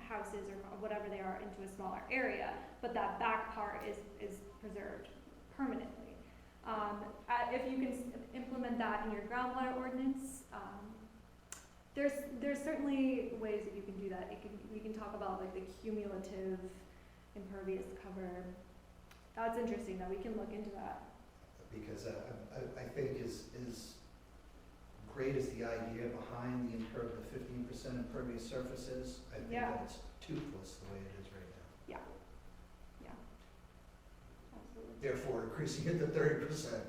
Speaker 1: houses or whatever they are into a smaller area, but that back part is preserved permanently. If you can implement that in your groundwater ordinance, there's certainly ways that you can do that. We can talk about like the cumulative impervious cover That's interesting, though, we can look into that.
Speaker 2: Because I think as great as the idea behind the 15% impervious surfaces, I think
Speaker 1: Yeah.
Speaker 2: that it's toothless the way it is right now.
Speaker 1: Absolutely.
Speaker 2: Therefore, increasing it to 30%.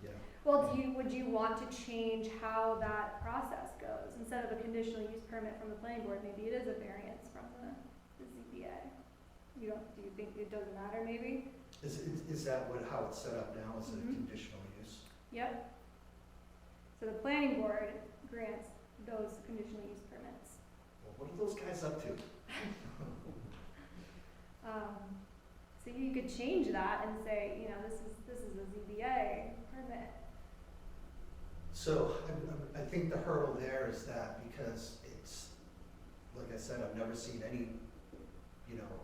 Speaker 2: Yeah.
Speaker 1: Well, would you want to change how that process goes? Instead of a conditional use permit from the planning board, maybe it is a variance from the ZBA? Do you think it doesn't matter, maybe?
Speaker 2: Is that how it's set up now, is it
Speaker 1: Mhm.
Speaker 2: conditional use?
Speaker 1: Yep. So the planning board grants those conditional use permits.
Speaker 2: Well, what are those guys up to?
Speaker 1: So you could change that and say, this is a ZBA permit.
Speaker 2: So I think the hurdle there is that because it's, like I said, I've never seen any,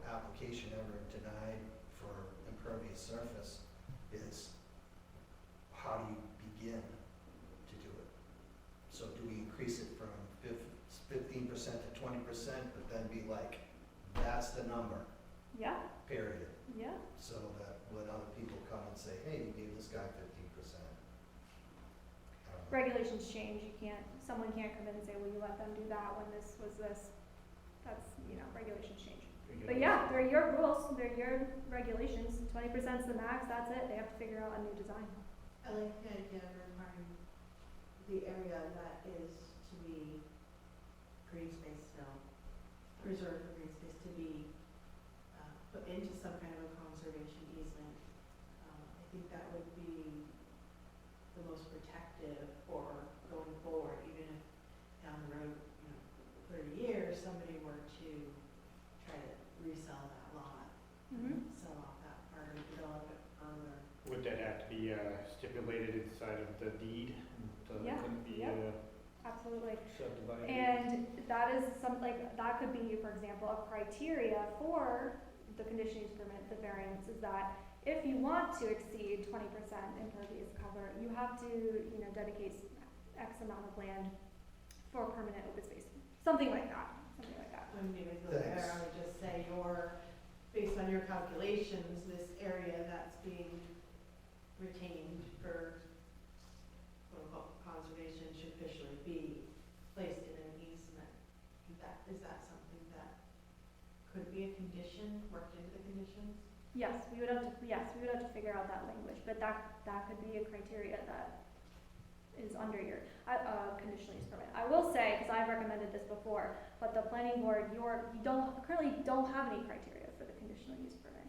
Speaker 2: application ever denied for impervious surface, is how do you begin to do it? So do we increase it from 15% to 20%, but then be like, that's the number,
Speaker 1: Yeah,
Speaker 2: period?
Speaker 1: yeah.
Speaker 2: So that when other people come and say, hey, you gave this guy 15%.
Speaker 1: Regulations change, someone can't come in and say, well, you let them do that when this was this. That's, regulations change. But yeah, they're your rules, they're your regulations, 20% is the max, that's it, they have to figure out a new design.
Speaker 5: I like the idea of requiring the area that is to be green space still, reserved for green space to be put into some kind of a conservation easement. I think that would be the most protective for going forward, even if down the road, 30 years, somebody were to try to resell that lot, sell off that part and develop it further.
Speaker 3: Would that have to be stipulated inside of the deed, so that
Speaker 1: Yeah,
Speaker 3: couldn't be
Speaker 1: yeah. Absolutely.
Speaker 3: subdivided?
Speaker 1: And that is that could be, for example, a criteria for the conditional use permit, the variance, is that if you want to exceed 20% impervious cover, you have to, dedicate X amount of land for permanent open space. Something like that,
Speaker 5: Wouldn't even go there, I would just say based on your calculations, this area that's being retained for quote-unquote conservation should officially be placed in an easement. Is that something that could be a condition, worked into the conditions?
Speaker 1: Yes, we would have to figure out that language, but that could be a criteria that is under your conditional use permit. I will say, because I've recommended this before, but the planning board, you currently don't have any criteria for the conditional use permit.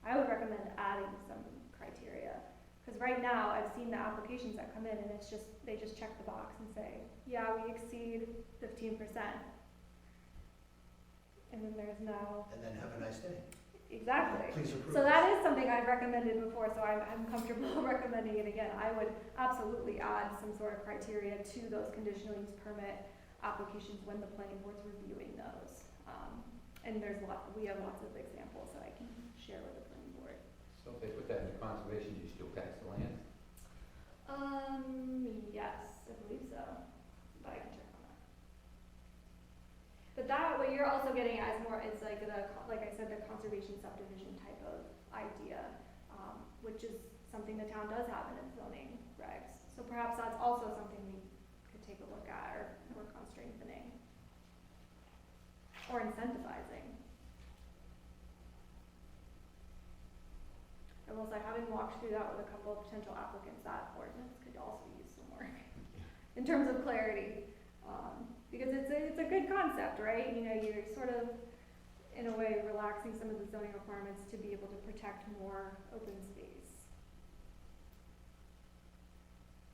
Speaker 1: I would recommend adding some criteria, because right now I've seen the applications that come in and they just check the box and say, yeah, we exceed 15%. And then there's no.
Speaker 2: And then have a nice day.
Speaker 1: Exactly.
Speaker 2: Please approve.
Speaker 1: So that is something I've recommended before, so I'm comfortable recommending it again. I would absolutely add some sort of criteria to those conditional use permit applications when the planning board's reviewing those. And we have lots of examples that I can share with the planning board.
Speaker 4: So if they put that into conservation, do you still tax the land?
Speaker 1: Yes, I believe so, but I can check on that. But what you're also getting at is more, it's like I said, the conservation subdivision type of idea, which is something the town does have in its zoning regs. So perhaps that's also something we could take a look at or work on strengthening or incentivizing. I will say, having walked through that with a couple of potential applicants, that ordinance could also use some work in terms of clarity. Because it's a good concept, right? You're sort of, in a way, relaxing some of the zoning requirements to be able to protect more open space.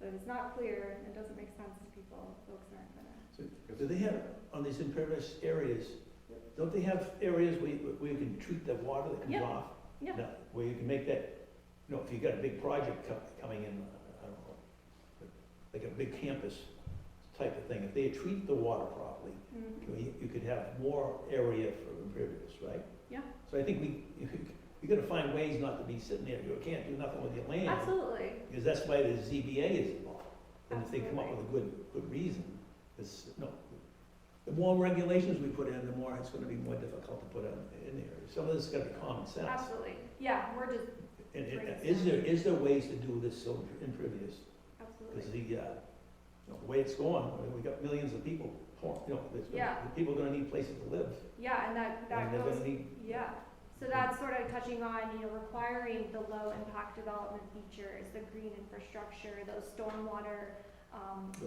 Speaker 1: But if it's not clear, and it doesn't make sense to people, folks aren't gonna.
Speaker 6: So, do they have, on these impervious areas, don't they have areas where you can treat the water that comes
Speaker 1: Yeah.
Speaker 6: off?
Speaker 1: Yeah.
Speaker 6: No, where you can make that, if you got a big project coming in, I don't know, like a big campus type of thing, if they treat the water properly, you could have more area for impervious, right?
Speaker 1: Yeah.
Speaker 6: So I think you gotta find ways not to be sitting there, you can't do nothing with your land.
Speaker 1: Absolutely.
Speaker 6: Because that's why the ZBA is involved. And if they come up with a good reason, the more regulations we put in, the more it's gonna be more difficult to put in there. Some of this has gotta be common sense.
Speaker 1: Absolutely. Yeah,
Speaker 6: And
Speaker 1: Great.
Speaker 6: is there ways to do this so impervious? Because
Speaker 1: Absolutely.
Speaker 6: the way it's going, I mean, we got millions of people,
Speaker 1: Yeah.
Speaker 6: people are gonna need places to live.
Speaker 1: Yeah, and that
Speaker 6: And they're
Speaker 1: goes,
Speaker 6: gonna need,
Speaker 1: yeah. So that's sort of touching on, requiring the low impact development features, the green infrastructure, those stormwater,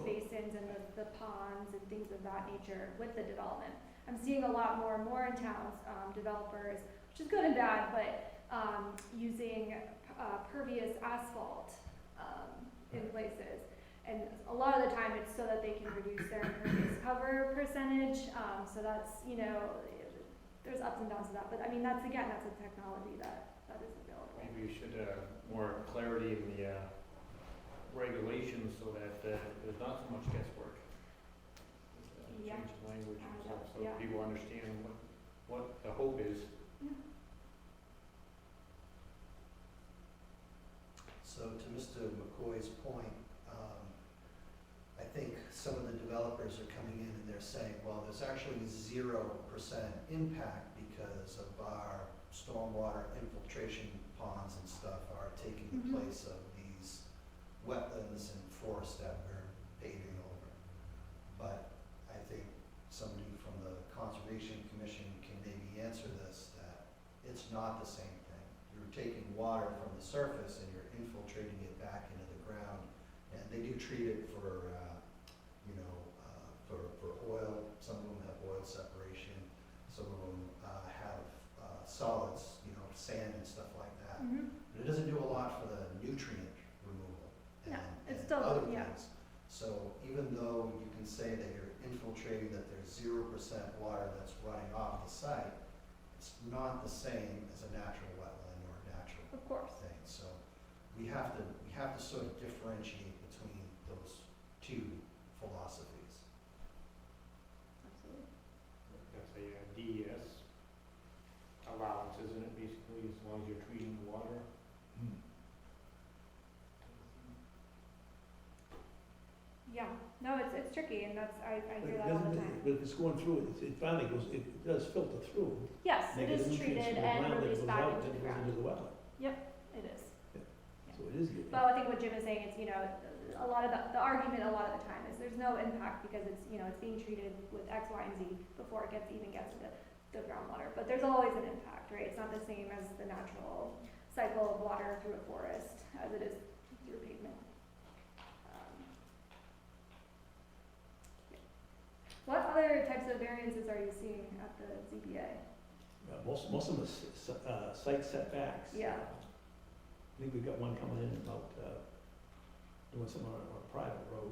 Speaker 1: basins and the ponds and things of that nature with the development. I'm seeing a lot more and more in towns, developers, which is good and bad, but, using, pervious asphalt, in places. And a lot of the time, it's so that they can reduce their impervious cover percentage, so that's, there's ups and downs to that, but I mean, that's a technology that is available.
Speaker 3: Maybe you should, more clarity in the, regulations so that, there's not so much guesswork.
Speaker 1: Yeah.
Speaker 3: Change the language and stuff, so
Speaker 1: Yeah.
Speaker 3: people understand what the hope is.
Speaker 2: So to Mr. McCoy's point, I think some of the developers are coming in and they're saying, well, there's actually 0% impact because of our stormwater infiltration ponds and stuff are taking the
Speaker 1: Mhm.
Speaker 2: place of these wetlands and forests that we're paving over. But I think somebody from the Conservation Commission can maybe answer this, that it's not the same thing. You're taking water from the surface and you're infiltrating it back into the ground. And they do treat it for, for oil. Some of them have oil separation. Some of them have solids, sand and stuff like that.
Speaker 1: Mhm.
Speaker 2: But it doesn't do a lot for the nutrient removal
Speaker 1: No,
Speaker 2: and,
Speaker 1: it's
Speaker 2: and
Speaker 1: still-
Speaker 2: other
Speaker 1: yeah.
Speaker 2: things. So even though you can say that you're infiltrating, that there's 0% water that's running off the site, it's not the same as a natural wetland or a natural
Speaker 1: Of course.
Speaker 2: thing. So we have to sort of differentiate between those two philosophies.
Speaker 1: Absolutely.
Speaker 3: That's a DES allowance, isn't it, basically, as long as you're treating the water?
Speaker 1: Yeah, no, it's tricky, and that's, I
Speaker 6: But
Speaker 1: hear
Speaker 6: it
Speaker 1: that all the
Speaker 6: doesn't,
Speaker 1: time.
Speaker 6: but if it's going through, it finally goes, it does filter through.
Speaker 1: Yes, it
Speaker 6: Negative
Speaker 1: is
Speaker 6: nutrients
Speaker 1: treated
Speaker 6: from the
Speaker 1: and
Speaker 6: ground, then it
Speaker 1: released
Speaker 6: goes
Speaker 1: back
Speaker 6: out,
Speaker 1: into
Speaker 6: then
Speaker 1: the
Speaker 6: it goes
Speaker 1: ground.
Speaker 6: into the wetland.
Speaker 1: It is.
Speaker 6: So it is getting.
Speaker 1: But I think what Jim is saying is, a lot of the argument a lot of the time is there's no impact because it's, it's being treated with X, Y, and Z before it even gets to the groundwater. But there's always an impact, right? It's not the same as the natural cycle of water through a forest as it is through pavement. What other types of variances are you seeing at the ZBA?
Speaker 6: Most of them are site setbacks.
Speaker 1: Yeah.
Speaker 6: I think we've got one coming in about, doing something on a private road.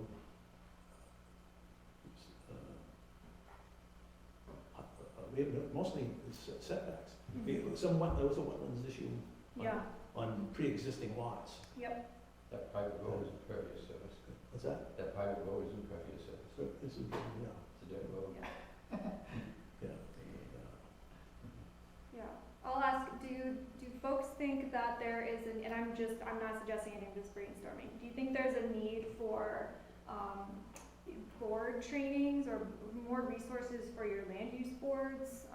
Speaker 6: We have, mostly it's setbacks. There was a wetlands issue
Speaker 1: Yeah,
Speaker 6: on pre-existing lots.
Speaker 1: yep,
Speaker 4: That private road is impervious surface.
Speaker 6: What's that?
Speaker 4: That private road is impervious surface.
Speaker 6: So this is, yeah,
Speaker 4: It's a dead road.
Speaker 1: yeah,
Speaker 6: yeah.
Speaker 1: yeah. I'll ask, do folks think that there is and I'm not suggesting anything, I'm just brainstorming. Do you think there's a need for, board trainings or more resources for your land use boards?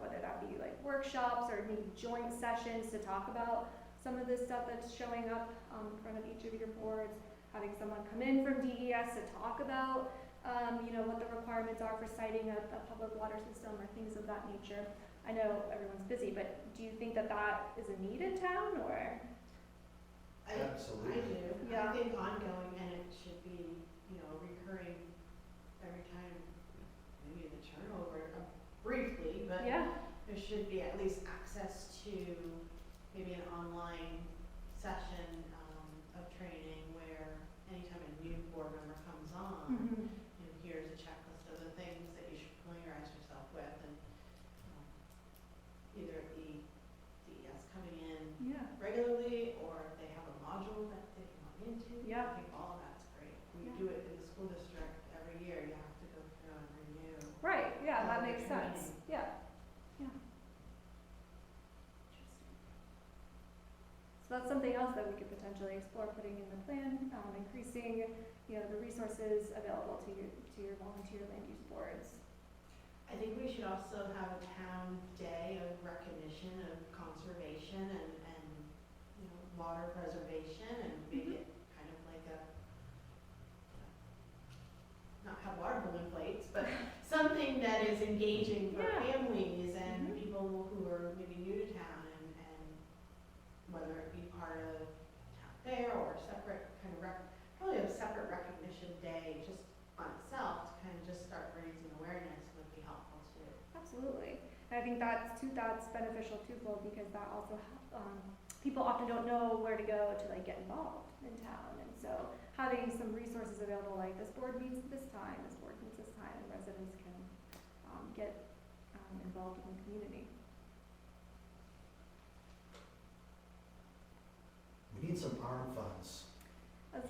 Speaker 1: Whether that be like workshops or maybe joint sessions to talk about some of this stuff that's showing up, in front of each of your boards, having someone come in from DES to talk about, what the requirements are for citing a public water system or things of that nature. I know everyone's busy, but do you think that is a need in town, or?
Speaker 5: I
Speaker 2: Absolutely.
Speaker 5: do.
Speaker 1: Yeah.
Speaker 5: I think ongoing, and it should be, recurring every time, maybe the turnover, briefly, but
Speaker 1: Yeah,
Speaker 5: there should be at least access to maybe an online session, of training where anytime a new board member comes on,
Speaker 1: mhm,
Speaker 5: here's a checklist of the things that you should familiarize yourself with, and either it be DES coming in
Speaker 1: yeah,
Speaker 5: regularly, or if they have a module that they can log into.
Speaker 1: Yeah.
Speaker 5: I think all of that's great. When you
Speaker 1: Yeah.
Speaker 5: do it in the school district, every year you have to go through and renew.
Speaker 1: right, yeah, that
Speaker 5: the
Speaker 1: makes sense,
Speaker 5: training.
Speaker 1: yeah, yeah. So that's something else that we could potentially explore putting in the plan, increasing, the resources available to your volunteer land use boards.
Speaker 5: I think we should also have a town day of recognition of conservation and water preservation and make it kind of like a, not have water balloon plates, but something that is engaging for
Speaker 1: Yeah.
Speaker 5: families and
Speaker 1: Mhm.
Speaker 5: people who are maybe new to town, and whether it be part of town fair or separate kind of probably a separate recognition day just on itself to kind of just start raising awareness would be helpful too.
Speaker 1: Absolutely. And I think that's beneficial twofold, because that also, people often don't know where to go to like get involved in town. And so having some resources available, like this board meets this time, this board meets this time, and residents can, get, involved in the community.
Speaker 2: We need some ARM funds.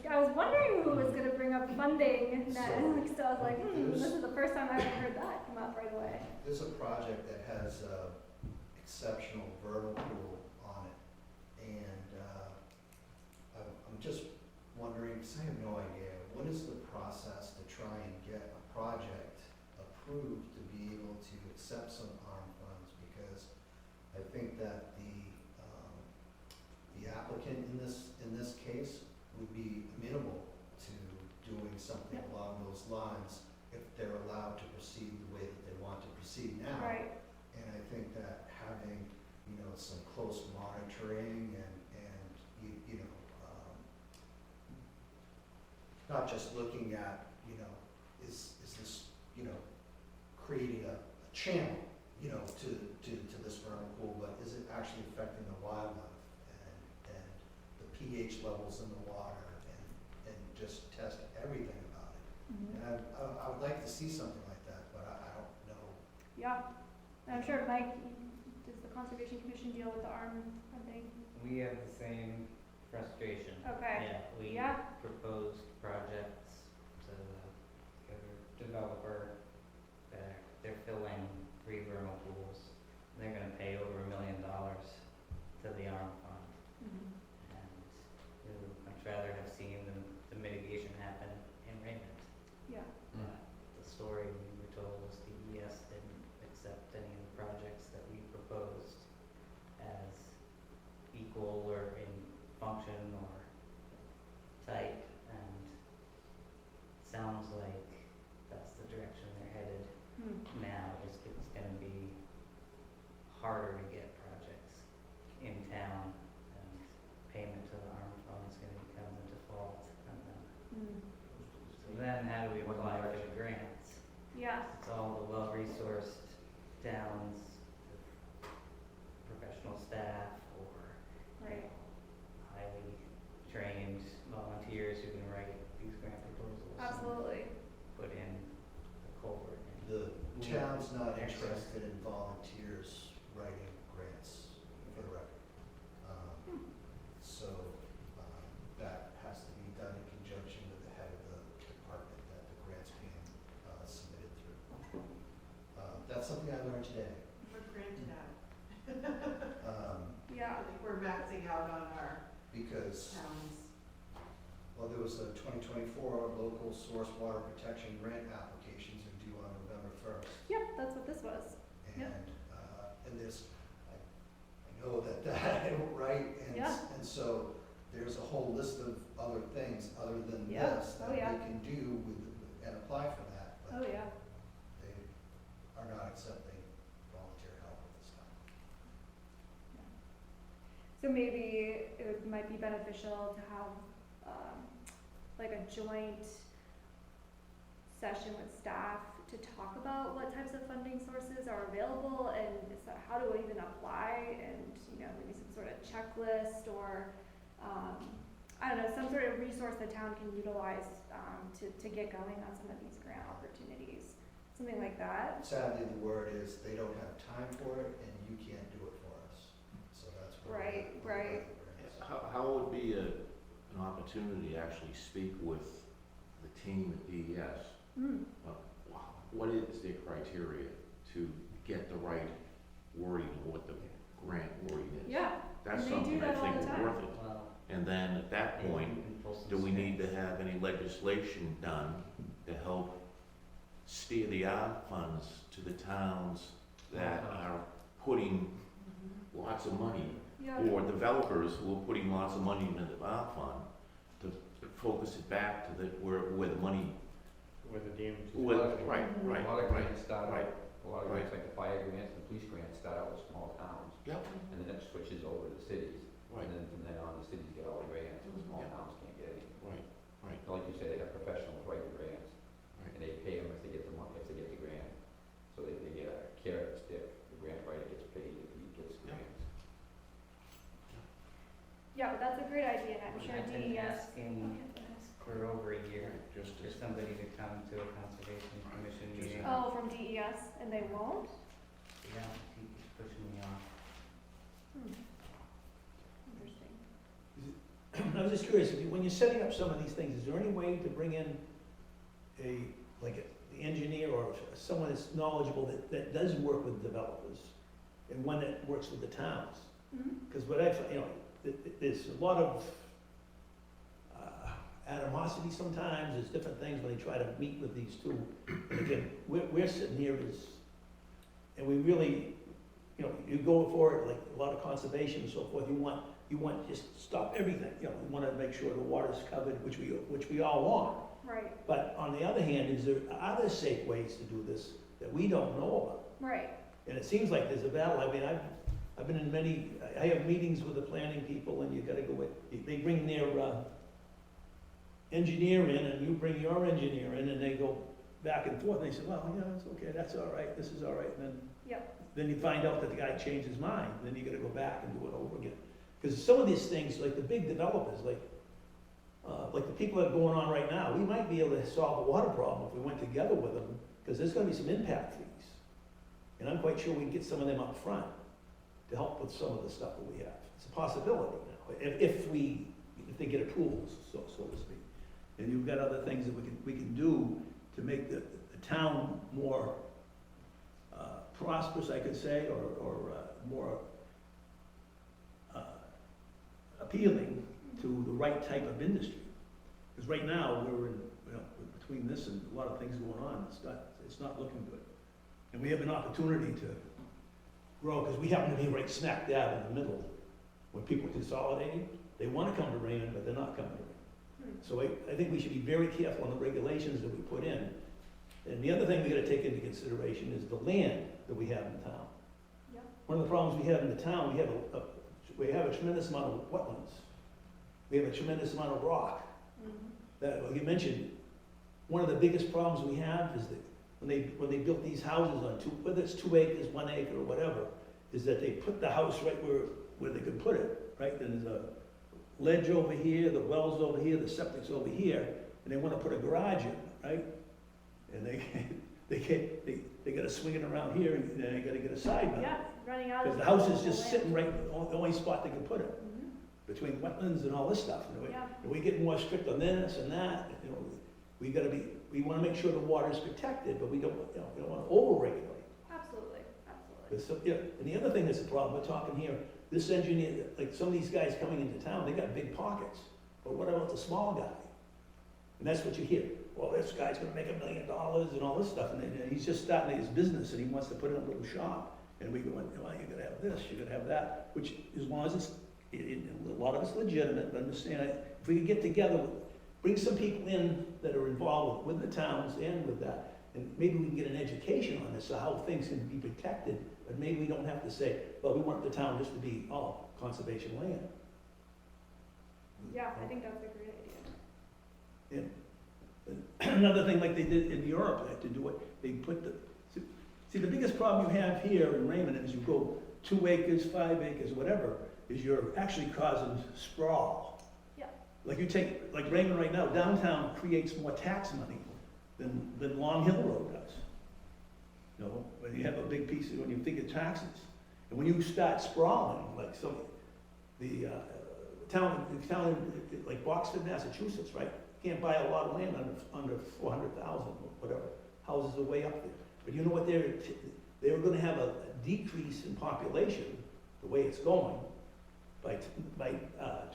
Speaker 1: I was wondering who was gonna bring up funding next, so I was like,
Speaker 2: there's-
Speaker 1: this is the first time I've heard that come up right away.
Speaker 2: There's a project that has exceptional vernal pool on it, and I'm just wondering, because I have no idea, what is the process to try and get a project approved to be able to accept some ARM funds? Because I think that the applicant in this case would be amenable to doing something
Speaker 1: Yep.
Speaker 2: along those lines if they're allowed to proceed the way that they want to proceed now.
Speaker 1: Right.
Speaker 2: And I think that having, some close monitoring and not just looking at, is this, creating a channel, to this vernal pool, but is it actually affecting the wildlife and the pH levels in the water and just test everything about it?
Speaker 1: Mhm.
Speaker 2: And I would like to see something like that, but I don't know.
Speaker 1: Yeah, and I'm sure, Mike, does the Conservation Commission deal with the ARM funding?
Speaker 8: We have the same frustration.
Speaker 1: Okay.
Speaker 8: Yeah, we
Speaker 1: Yeah.
Speaker 8: proposed projects to the other developer that they're filling 3 vernal pools. They're gonna pay over $1 million to the ARM fund.
Speaker 1: Mhm.
Speaker 8: And we would much rather have seen the mitigation happen in Raymond.
Speaker 1: Yeah.
Speaker 8: The story we were told was DES didn't accept any of the projects that we proposed as equal or in function or type, and sounds like that's the direction they're headed
Speaker 1: Hmm.
Speaker 8: now. It's gonna be harder to get projects in town, and payment to the ARM fund is gonna become the default, and then
Speaker 1: Mm.
Speaker 8: so then how do we apply for the grants?
Speaker 1: Yeah.
Speaker 8: It's all the well-resourced towns, with professional staff, or
Speaker 1: Right.
Speaker 8: highly trained volunteers who can write these grant proposals. and
Speaker 1: Absolutely.
Speaker 8: Put in the culvert and.
Speaker 2: The
Speaker 8: we-
Speaker 2: town's not
Speaker 8: Excellent.
Speaker 2: interested in volunteers writing grants, for the record. So, that has to be done in conjunction with the head of the department that the grant's being submitted through. That's something I learned today.
Speaker 5: We're granted out.
Speaker 1: Yeah.
Speaker 5: I think we're maxing out on our
Speaker 2: Because,
Speaker 5: towns.
Speaker 2: well, there was a 2024 local source water protection grant applications are due on November 1st.
Speaker 1: Yep, that's what this was.
Speaker 2: And,
Speaker 1: Yep.
Speaker 2: and there's, I know that, right?
Speaker 1: Yeah.
Speaker 2: And so there's a whole list of other things other than
Speaker 1: Yeah.
Speaker 2: this
Speaker 1: Oh,
Speaker 2: that
Speaker 1: yeah.
Speaker 2: they can do and apply for that,
Speaker 1: Oh,
Speaker 2: but
Speaker 1: yeah.
Speaker 2: they are not accepting volunteer help at this time.
Speaker 1: So maybe might be beneficial to have, like a joint session with staff to talk about what types of funding sources are available, and so how to even apply, and, maybe some sort of checklist or, I don't know, some sort of resource the town can utilize, to get going on some of these grant opportunities, something like that.
Speaker 2: Sadly, the word is they don't have time for it and you can't do it for us. So that's where.
Speaker 1: Right,
Speaker 2: we're at
Speaker 1: right.
Speaker 2: with grants.
Speaker 7: How would be an opportunity to actually speak with the team at DES?
Speaker 1: Mm.
Speaker 7: What is their criteria to get the right wording of what the grant wording is?
Speaker 1: Yeah,
Speaker 7: That's
Speaker 1: and they do
Speaker 7: something I
Speaker 1: that all
Speaker 7: think
Speaker 1: the
Speaker 7: is
Speaker 1: time.
Speaker 7: worth it.
Speaker 8: Well,
Speaker 7: And then at that
Speaker 8: maybe
Speaker 7: point,
Speaker 8: we can pull some
Speaker 7: do we need to
Speaker 8: strings.
Speaker 7: have any legislation done to help steer the ARP funds to the towns that are putting lots of money,
Speaker 1: Yeah.
Speaker 7: or developers who are putting lots of money into the art fund to focus it back to where the money,
Speaker 3: Where the damage is.
Speaker 7: right, right,
Speaker 4: A lot of
Speaker 7: right,
Speaker 4: grants start
Speaker 7: right.
Speaker 4: out, a lot of grants, like the fire grants, the police grants, start out with small towns,
Speaker 7: Yep,
Speaker 4: and then it switches over to cities.
Speaker 7: right,
Speaker 4: And then from then on, the cities get all the grants, and the small
Speaker 7: Yeah.
Speaker 4: towns can't get any.
Speaker 7: right, right,
Speaker 4: Like you say, they have professionals write the grants,
Speaker 7: right.
Speaker 4: and they pay them if they get the money, if they get the grant. So they get a carrot stick, the grant writer gets paid if he gets
Speaker 7: Yeah.
Speaker 4: grants.
Speaker 1: Yeah, but that's a great idea, and I'm sure
Speaker 8: I've been
Speaker 1: DES.
Speaker 8: asking for over a year
Speaker 7: Right, just
Speaker 8: for
Speaker 7: as,
Speaker 8: somebody to come to a conservation commission meeting.
Speaker 1: Oh, from DES, and they won't?
Speaker 8: Yeah, he keeps pushing me off.
Speaker 1: Interesting.
Speaker 6: I was just curious, when you're setting up some of these things, is there any way to bring in the engineer or someone that's knowledgeable that does work with developers, and one that works with the towns?
Speaker 1: Mhm.
Speaker 6: Because what I, there's a lot of animosity sometimes, there's different things when they try to meet with these two. And again, we're sitting here and we really, you go for it, like a lot of conservation and so forth, you want just stop everything, you want to make sure the water's covered, which we all want.
Speaker 1: Right,
Speaker 6: But on the other hand, are there safe ways to do this that we don't know about?
Speaker 1: right.
Speaker 6: And it seems like there's a battle. I mean, I've been in many, I have meetings with the planning people, and you gotta go with, they bring their, engineer in, and you bring your engineer in, and they go back and forth, and they say, well, yeah, it's okay, that's all right, this is all right, and then.
Speaker 1: Yep.
Speaker 6: Then you find out that the guy changed his mind, and then you gotta go back and do it over again. Because some of these things, like the big developers, like the people that are going on right now, we might be able to solve the water problem if we went together with them, because there's gonna be some impact fees. And I'm quite sure we can get some of them up front to help with some of the stuff that we have. It's a possibility now, if they get approvals, so to speak. And you've got other things that we can do to make the town more prosperous, I could say, or more appealing to the right type of industry. Because right now, we're in, between this and a lot of things going on, it's not looking good. And we have an opportunity to grow, because we happen to be right smack dab in the middle. When people consolidate, they want to come to Raymond, but they're not coming to Raymond. So I think we should be very careful on the regulations that we put in. And the other thing we gotta take into consideration is the land that we have in town.
Speaker 1: Yep.
Speaker 6: One of the problems we have in the town, we have a tremendous amount of wetlands. We have a tremendous amount of rock.
Speaker 1: Mhm.
Speaker 6: That, like you mentioned, one of the biggest problems we have is that when they built these houses on whether it's 2 acres, 1 acre, or whatever, is that they put the house right where they could put it, right? Then there's a ledge over here, the well's over here, the septic's over here, and they wanna put a garage in, right? And they gotta swing it around here, and then they gotta get a side mount.
Speaker 1: Yeah, running out of.
Speaker 6: Because the house is just
Speaker 1: land.
Speaker 6: sitting right, the only spot they can put it,
Speaker 1: Mhm.
Speaker 6: between wetlands and all this stuff.
Speaker 1: Yeah,
Speaker 6: And we get more strict on this and that, we wanna make sure the water's protected, but we don't wanna over-regulate.
Speaker 1: absolutely, absolutely.
Speaker 6: But so, and the other thing that's a problem, we're talking here, this engineer, like some of these guys coming into town, they got big pockets, but what about the small guy? And that's what you hear, well, this guy's gonna make $1 million and all this stuff, and then he's just starting his business and he wants to put in a little shop. And we go, well, you gotta have this, you gotta have that, which as long as it's, a lot of it's legitimate, but understand, if we could get together, bring some people in that are involved with the towns and with that, and maybe we can get an education on this, so how things can be protected, but maybe we don't have to say, well, we want the town just to be, conservation land.
Speaker 1: Yeah, I think that's a great idea.
Speaker 6: Another thing like they did in Europe, they had to do it, they put see, the biggest problem you have here in Raymond is you go 2 acres, 5 acres, whatever, is you're actually causing sprawl.
Speaker 1: Yeah.
Speaker 6: Like like Raymond right now, downtown creates more tax money than Long Hill Road does. When you have a big piece, when you think of taxes. And when you start sprawling, like the town, like Boxford, Massachusetts, right? Can't buy a lot of land under 400,000, whatever. Houses are way up there. But you know what, they were gonna have a decrease in population, the way it's going, by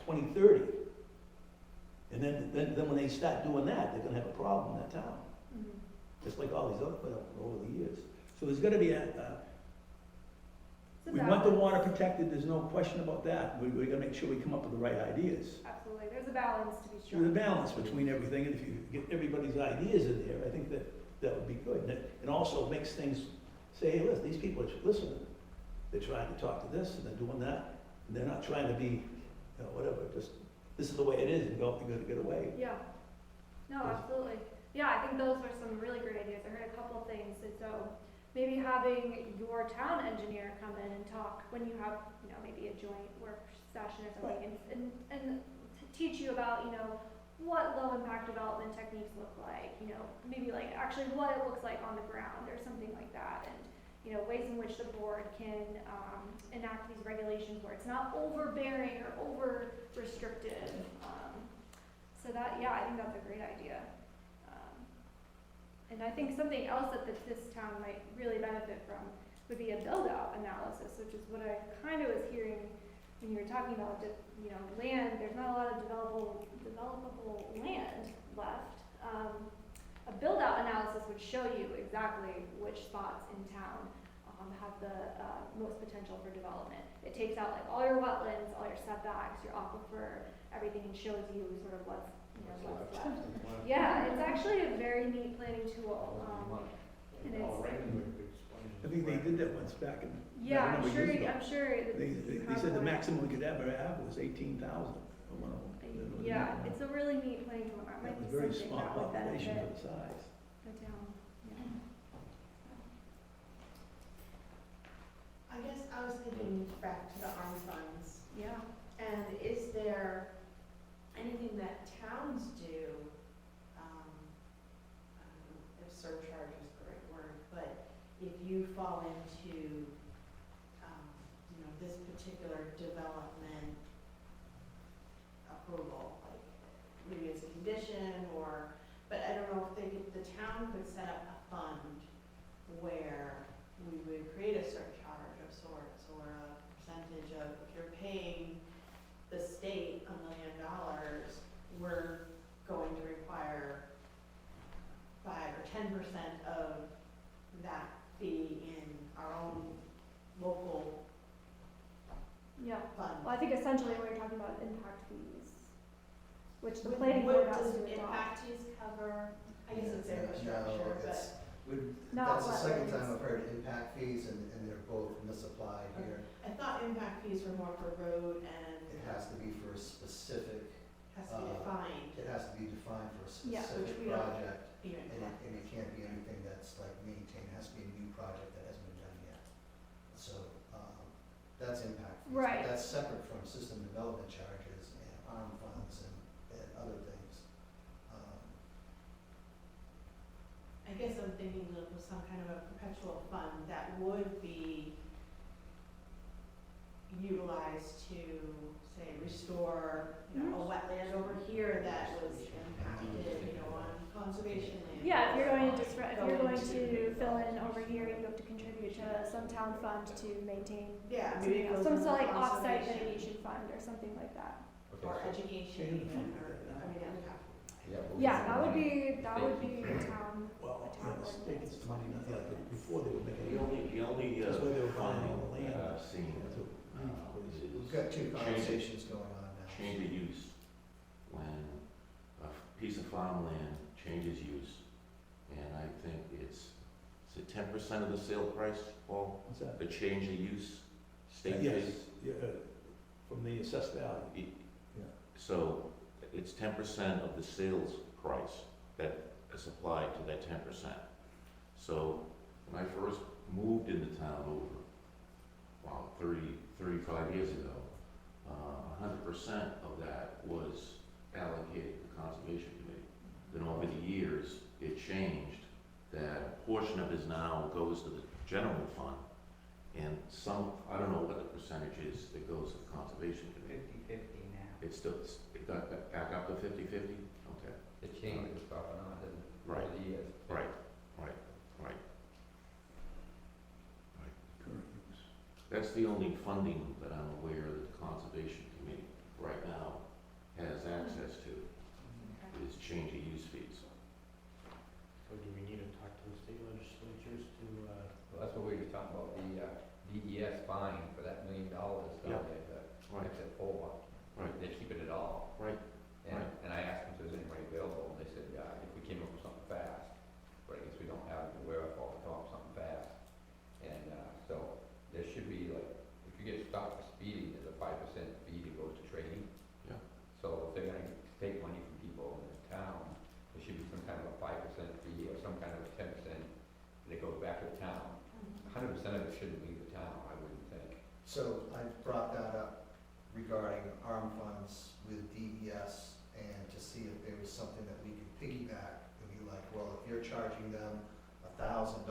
Speaker 6: 2030. And then when they start doing that, they're gonna have a problem in that town,
Speaker 1: Mhm.
Speaker 6: just like all these other, over the years. So there's gonna be
Speaker 1: It's a
Speaker 6: We want the water protected, there's no question about that. We're gonna make sure we come up with the right ideas.
Speaker 1: Absolutely, there's a balance to be struck.
Speaker 6: There's a balance between everything, and if you get everybody's ideas in there, I think that would be good. And it also makes things, say, hey, listen, these people are listening. They're trying to talk to this, and they're doing that, and they're not trying to be, whatever, just, this is the way it is, and go, you're gonna get away.
Speaker 1: Yeah. No, absolutely. Yeah, I think those were some really great ideas. I heard a couple of things, and so maybe having your town engineer come in and talk when you have, maybe a joint work session or something, and teach you about, what low impact development techniques look like, maybe like actually what it looks like on the ground or something like that, and ways in which the board can enact these regulations where it's not overbearing or over restrictive. So that, yeah, I think that's a great idea. And I think something else that this town might really benefit from would be a build-out analysis, which is what I kind of was hearing when you were talking about, land. There's not a lot of developable land left. A build-out analysis would show you exactly which spots in town have the most potential for development. It takes out like all your wetlands, all your setbacks, your aquifer, everything, and shows you sort of what's left. Yeah, it's actually a very neat planning tool. And it's,
Speaker 6: I think they did that once back in.
Speaker 1: yeah,
Speaker 6: I remember years ago.
Speaker 1: I'm sure that
Speaker 6: They
Speaker 1: you
Speaker 6: said the
Speaker 1: have one.
Speaker 6: maximum we could ever have was 18,000 for one of them.
Speaker 1: Yeah, it's a really neat planning tool. It might
Speaker 6: That was
Speaker 1: be
Speaker 6: very
Speaker 1: something
Speaker 6: small
Speaker 1: that would
Speaker 6: population
Speaker 1: benefit
Speaker 6: for the size.
Speaker 1: the town. Yeah.
Speaker 5: I guess I was thinking back to the ARM funds,
Speaker 1: Yeah.
Speaker 5: and is there anything that towns do, I don't know if surcharge is the right word, but if you fall into, this particular development approval, like maybe as a condition but I don't know if the town could set up a fund where we would create a surcharge of sorts or a percentage of, if you're paying the state $1 million, we're going to require 5 or 10% of that fee in our own local
Speaker 1: Yeah.
Speaker 5: fund.
Speaker 1: Well, I think essentially what you're talking about is impact fees, which the planning board has to
Speaker 5: Does
Speaker 1: adopt.
Speaker 5: impact fees cover, I guess it's
Speaker 2: No,
Speaker 5: infrastructure, but.
Speaker 1: Not
Speaker 2: That's the second
Speaker 1: wetlands.
Speaker 2: time I've heard impact fees, and they're both misapplied here.
Speaker 5: I thought impact fees were more for road and
Speaker 2: It has to be for a specific,
Speaker 5: has to be defined,
Speaker 2: it has to be defined for a
Speaker 1: Yeah,
Speaker 5: which
Speaker 2: specific
Speaker 5: we don't
Speaker 2: project,
Speaker 5: even.
Speaker 2: and it can't be anything that's like maintained, it has to be a new project that hasn't been done yet. So, that's impact fees.
Speaker 1: Right.
Speaker 2: That's separate from system development charges and ARM funds and other things.
Speaker 5: I guess I'm thinking of some kind of a perpetual fund that would be utilized to, say, restore, a wetland over here that was impacted, on conservation land.
Speaker 1: Yeah, if you're going to if you're going
Speaker 5: Going
Speaker 1: to fill in over here, you have to contribute to some town fund to maintain
Speaker 5: Yeah,
Speaker 1: something
Speaker 5: maybe it
Speaker 1: else.
Speaker 5: goes
Speaker 1: Some
Speaker 5: into
Speaker 1: sort of like offsite
Speaker 5: conservation
Speaker 1: mitigation fund or something like that.
Speaker 5: or education even, or, impact.
Speaker 1: Yeah, that would be a town.
Speaker 6: Well,
Speaker 1: A town
Speaker 6: the
Speaker 1: ordinance.
Speaker 6: state gets the money, not like before they were making.
Speaker 7: The only,
Speaker 6: That's why they were buying all the
Speaker 7: funding
Speaker 6: land.
Speaker 7: I've seen
Speaker 2: We've
Speaker 7: is
Speaker 2: got two conversations going on now.
Speaker 7: change of use. When a piece of farmland changes use, and I think is it 10% of the sale price, Paul?
Speaker 6: What's that?
Speaker 7: The change of use, state
Speaker 6: Yes,
Speaker 7: fee?
Speaker 6: yeah, from the assessed value.
Speaker 7: So it's 10% of the sales price that is applied to that 10%. So when I first moved into town over, 35 years ago, 100% of that was allocated to the Conservation Committee. Then over the years, it changed, that a portion of it now goes to the general fund, and I don't know what the percentage is that goes to the Conservation Committee.
Speaker 8: 50/50 now.
Speaker 7: It got back up to 50/50? Okay.
Speaker 4: The change was off and on, didn't it?
Speaker 7: Right.
Speaker 4: Over the years.
Speaker 7: Right.
Speaker 6: Current use.
Speaker 7: That's the only funding that I'm aware that the Conservation Committee right now has access to, is change of use fees.
Speaker 3: So do we need to talk to the state legislatures to,
Speaker 4: Well, that's what we were talking about, the DES fine for that $1 million down
Speaker 7: Yeah.
Speaker 4: there to
Speaker 7: Right.
Speaker 4: exit 4.
Speaker 7: Right.
Speaker 4: They're keeping it all.
Speaker 7: Right.
Speaker 4: And,
Speaker 7: Right.
Speaker 4: and I asked them if there's anybody available, and they said, yeah, if we came up with something fast, but I guess we don't have the wherewithal to come up with something fast. And, so, there should be like, if you get stopped for speeding, there's a 5% fee that goes to training.
Speaker 7: Yeah.
Speaker 4: So if they're gonna take money from people in the town, there should be some kind of a 5% fee or some kind of a 10% that goes back to the town. 100% of it shouldn't leave the town, I wouldn't think.
Speaker 2: So I brought that up regarding ARM funds with DES and to see if there was something that we could piggyback and be like, well, if you're charging them $1,000,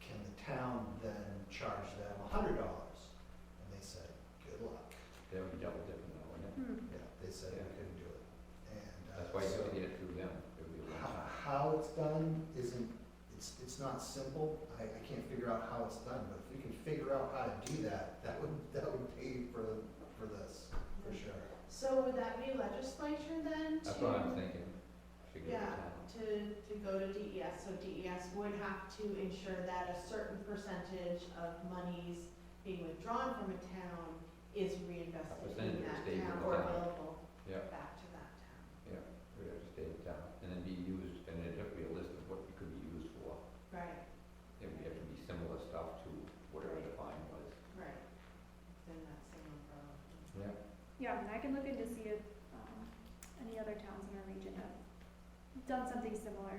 Speaker 2: can the town then charge them $100? And they said, good luck.
Speaker 4: That would be double dipping though, wouldn't it?
Speaker 2: Yeah, they said we
Speaker 4: Yeah.
Speaker 2: couldn't do it. And
Speaker 4: That's why you
Speaker 2: so
Speaker 4: have to get it through them, it would be a long time.
Speaker 2: how it's done isn't, it's not simple. I can't figure out how it's done, but if we can figure out how to do that, that would pay for this, for sure.
Speaker 5: So would that be legislature then to?
Speaker 4: That's what I'm thinking, should go to
Speaker 5: Yeah,
Speaker 4: town.
Speaker 5: to go to DES, so DES would have to ensure that a certain percentage of monies being withdrawn from a town is reinvested
Speaker 4: percentage
Speaker 5: in that
Speaker 4: stays in
Speaker 5: town
Speaker 4: the
Speaker 5: or
Speaker 4: town.
Speaker 5: available
Speaker 4: Yeah.
Speaker 5: back to that town.
Speaker 4: We have to stay in town, and then be used, and there'd have to be a list of what it could be used for.
Speaker 5: Right,
Speaker 4: It would have to be similar stuff to whatever the fine was.
Speaker 5: right, then that same umbrella.
Speaker 4: Yeah.
Speaker 1: Yeah, and I can look into see if, any other towns in our region have done something similar.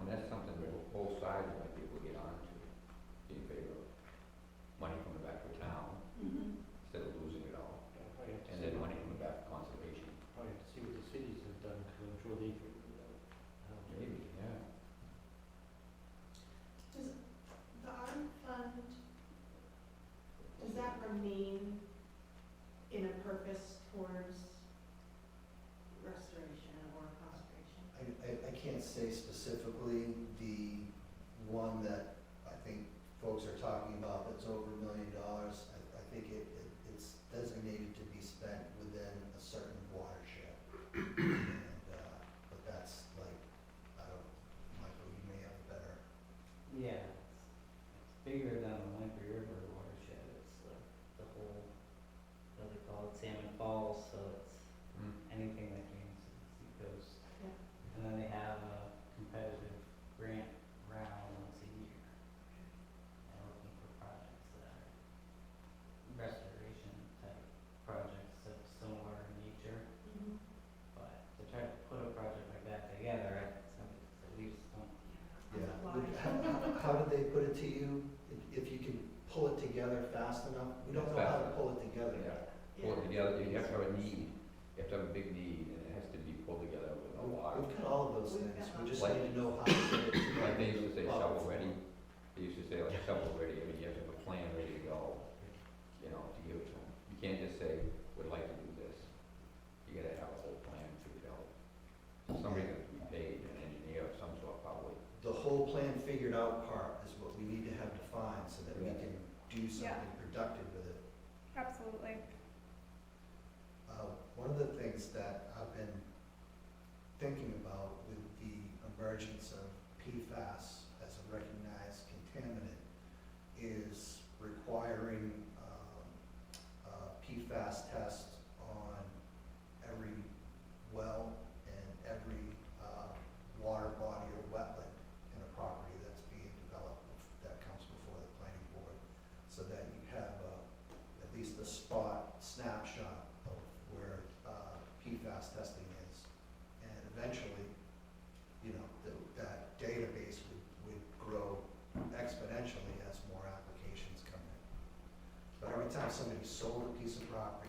Speaker 4: And that's something that both sides might be able to get onto, be in favor of money coming back to town
Speaker 5: Mhm.
Speaker 4: instead of losing it all,
Speaker 3: Yeah, probably have to
Speaker 4: and
Speaker 3: see
Speaker 4: then
Speaker 3: what-
Speaker 4: money coming back to conservation.
Speaker 3: Probably have to see what the cities have done, because I'm sure they figured it out. How to-
Speaker 4: Maybe, yeah.
Speaker 5: Does the ARM fund, does that remain in a purpose towards restoration or conservation?
Speaker 2: I can't say specifically. The one that I think folks are talking about that's over $1 million, I think it's designated to be spent within a certain watershed. And, but that's like, I don't, Michael, you may have a better,
Speaker 8: Yeah, it's bigger than the Lamprey River watershed, it's the whole, what do they call it, Salmon Falls, so it's
Speaker 4: Mm.
Speaker 8: anything that drains to the seacoast.
Speaker 5: Yeah.
Speaker 8: And then they have a competitive grant round once a year. And looking for projects that are restoration type projects that's similar in nature.
Speaker 5: Mhm.
Speaker 8: But to try to put a project like that together, it's at least some,
Speaker 2: yeah.
Speaker 5: Why?
Speaker 2: How did they put it to you? If you can pull it together fast enough? We don't know how to pull it together.
Speaker 4: Yeah. Pull it together, you have to have a need, you have to have a big need, and it has to be pulled together with a lot.
Speaker 2: We've got all of those
Speaker 5: We've
Speaker 2: things.
Speaker 5: got
Speaker 2: We just
Speaker 4: all-
Speaker 2: need to know how to get it to
Speaker 4: Like they used to say
Speaker 2: the
Speaker 4: shovel
Speaker 2: public.
Speaker 4: ready, they used to say like shovel ready, I mean, you have to have a plan ready to go, you know, to give it to them. You can't just say, would like to do this, you gotta have a whole plan figured out. So somebody's gonna be paid, an engineer of some sort probably.
Speaker 2: The whole plan figured out part is what we need to have defined so that we
Speaker 4: Yeah.
Speaker 2: can do something productive with it.
Speaker 1: Absolutely.
Speaker 2: One of the things that I've been thinking about with the emergence of PFAS as a recognized contaminant is requiring PFAS test on every well and every water body or wetland in a property that's being developed that comes before the planning board, so that you have at least a spot snapshot of where PFAS testing is. And eventually, you know, that database would grow exponentially as more applications come in. But every time somebody sold a piece of property,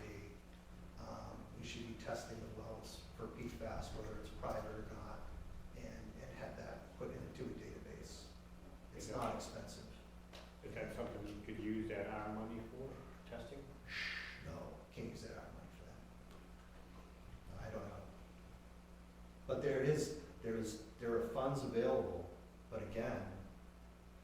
Speaker 2: we should be testing the wells for PFAS, whether it's private or not, and have that put into a database. It's not expensive.
Speaker 3: Is that something you could use that ARM money for, testing?
Speaker 2: No, can't use that ARP money for that. I don't know. But there are funds available, but again,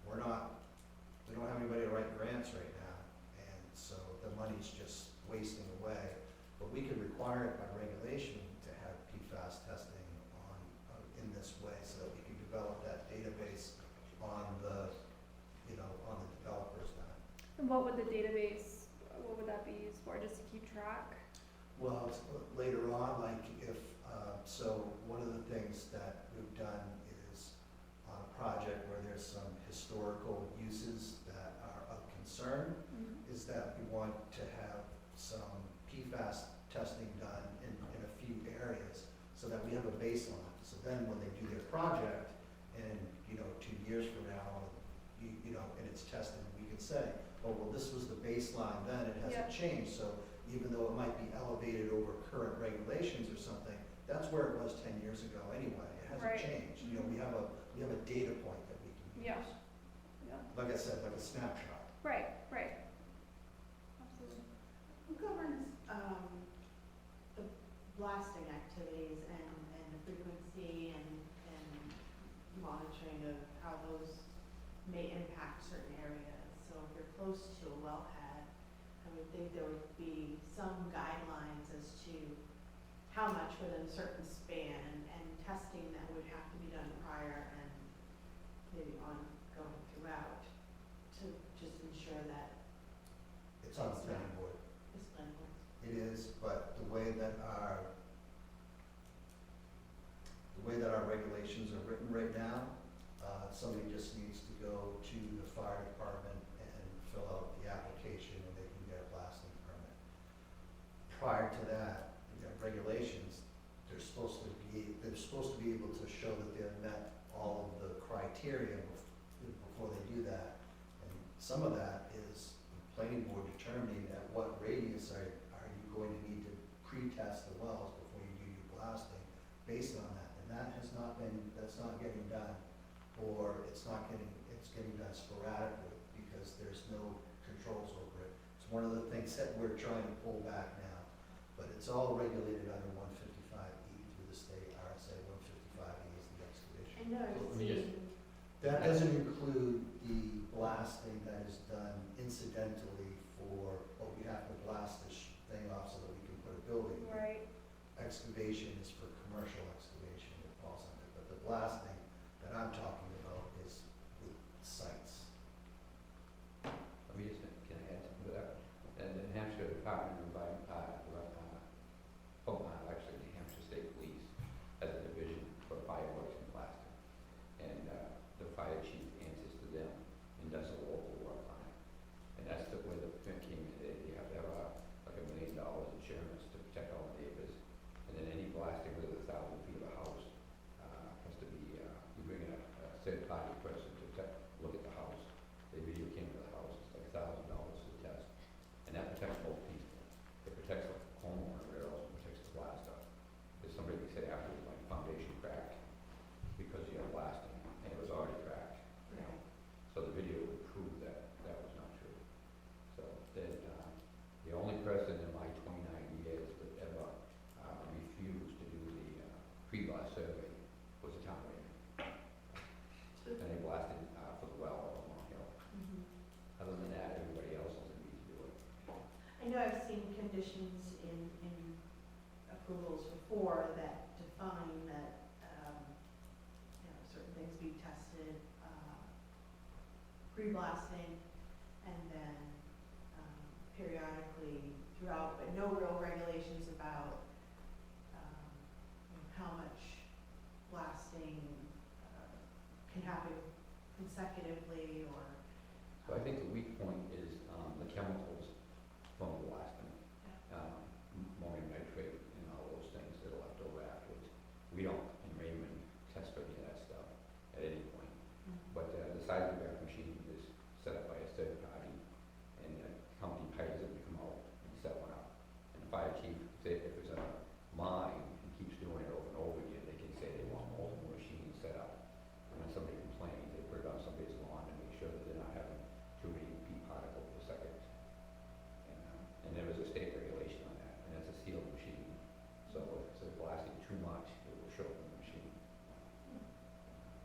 Speaker 2: we don't have anybody to write grants right now, and so the money's just wasting away. But we could require it by regulation to have PFAS testing in this way, so that we can develop that database on the developer's dime.
Speaker 1: And what would the database, what would that be used for, just to keep track?
Speaker 2: Well, it's later on, like if, so one of the things that we've done is on a project where there's some historical uses that are of concern, is that we want to have some PFAS testing done in a few areas so that we have a baseline. So then when they do their project and, 2 years from now, and it's tested, we can say, oh, well, this was the baseline then, it hasn't changed. So even though it might be elevated over current regulations or something, that's where it was 10 years ago anyway. It hasn't
Speaker 1: Right.
Speaker 2: changed. We have a data point that we can use.
Speaker 1: Yeah. Yeah.
Speaker 2: Like I said, like a snapshot.
Speaker 1: Right, right. Absolutely.
Speaker 5: Who governs, the blasting activities and the frequency and monitoring of how those may impact certain areas? So if you're close to a wellhead, I would think there would be some guidelines as to how much within a certain span and testing that would have to be done prior and maybe ongoing throughout to just ensure that
Speaker 2: It's on the planning board.
Speaker 5: this plan works.
Speaker 2: It is, but the way that our regulations are written right now, somebody just needs to go to the fire department and fill out the application and they can get a blasting permit. Prior to that, regulations, they're supposed to be able to show that they've met all of the criteria before they do that. And some of that is the planning board determining at what radius are you going to need to pre-test the wells before you do your blasting based on that. And that's not getting done, or it's getting done sporadically because there's no controls over it. It's one of the things that we're trying to pull back now, but it's all regulated under 155E through the state RSA. 155E is the excavation.
Speaker 5: I know,
Speaker 4: So
Speaker 5: I've
Speaker 4: let me just-
Speaker 5: seen,
Speaker 2: That doesn't include the blasting that is done incidentally for, oh, we have to blast this thing off so that we can put a building.
Speaker 1: Right.
Speaker 2: Excavation is for commercial excavation, it falls under, but the blasting that I'm talking about is with sites.
Speaker 4: Let me just, can I add something to that? And the New Hampshire Department of actually New Hampshire State Police has a division for fireworks and blasting. And the fire chief answers to them and does the local work on it. And that's where the thing came today. You have to have like $1 million insurance to protect all the neighbors. And then any blasting within 1,000 feet of a house has to be, you bring in a third party person to look at the house. They video camera the house, it's like $1,000 to test. And that protects both people. It protects the homeowner, but it also protects the blaster. Because somebody could say afterwards, like foundation cracked because you had blasting and it was already cracked.
Speaker 5: right.
Speaker 4: So the video would prove that that was not true. So then, the only person in my 29 years that ever refused to do the pre-blast survey was the town manager. And they blasted for the well on Long Hill.
Speaker 5: Mhm.
Speaker 4: Other than that, everybody else doesn't need to do it.
Speaker 5: I know I've seen conditions in approvals before that define that, certain things be tested, pre-blasting, and then, periodically throughout, but no real regulations about, how much blasting, can happen consecutively or.
Speaker 4: So I think the weak point is the chemicals from the blasting, ammonium nitrate and all those things that are left over afterwards. We don't, in Raymond, test for any of that stuff at any point. But the seismograph machine is set up by a third party, and the company pays them to come out and set one up. And the fire chief, if it's a mine and keeps doing it over and over again, they can say they want multiple machines set up. And when somebody complains, they put it on somebody's lawn to make sure that they're not having too many P particles per second. And there was a state regulation on that, and that's a sealed machine. So if it's blasting too much, it will show up in the machine.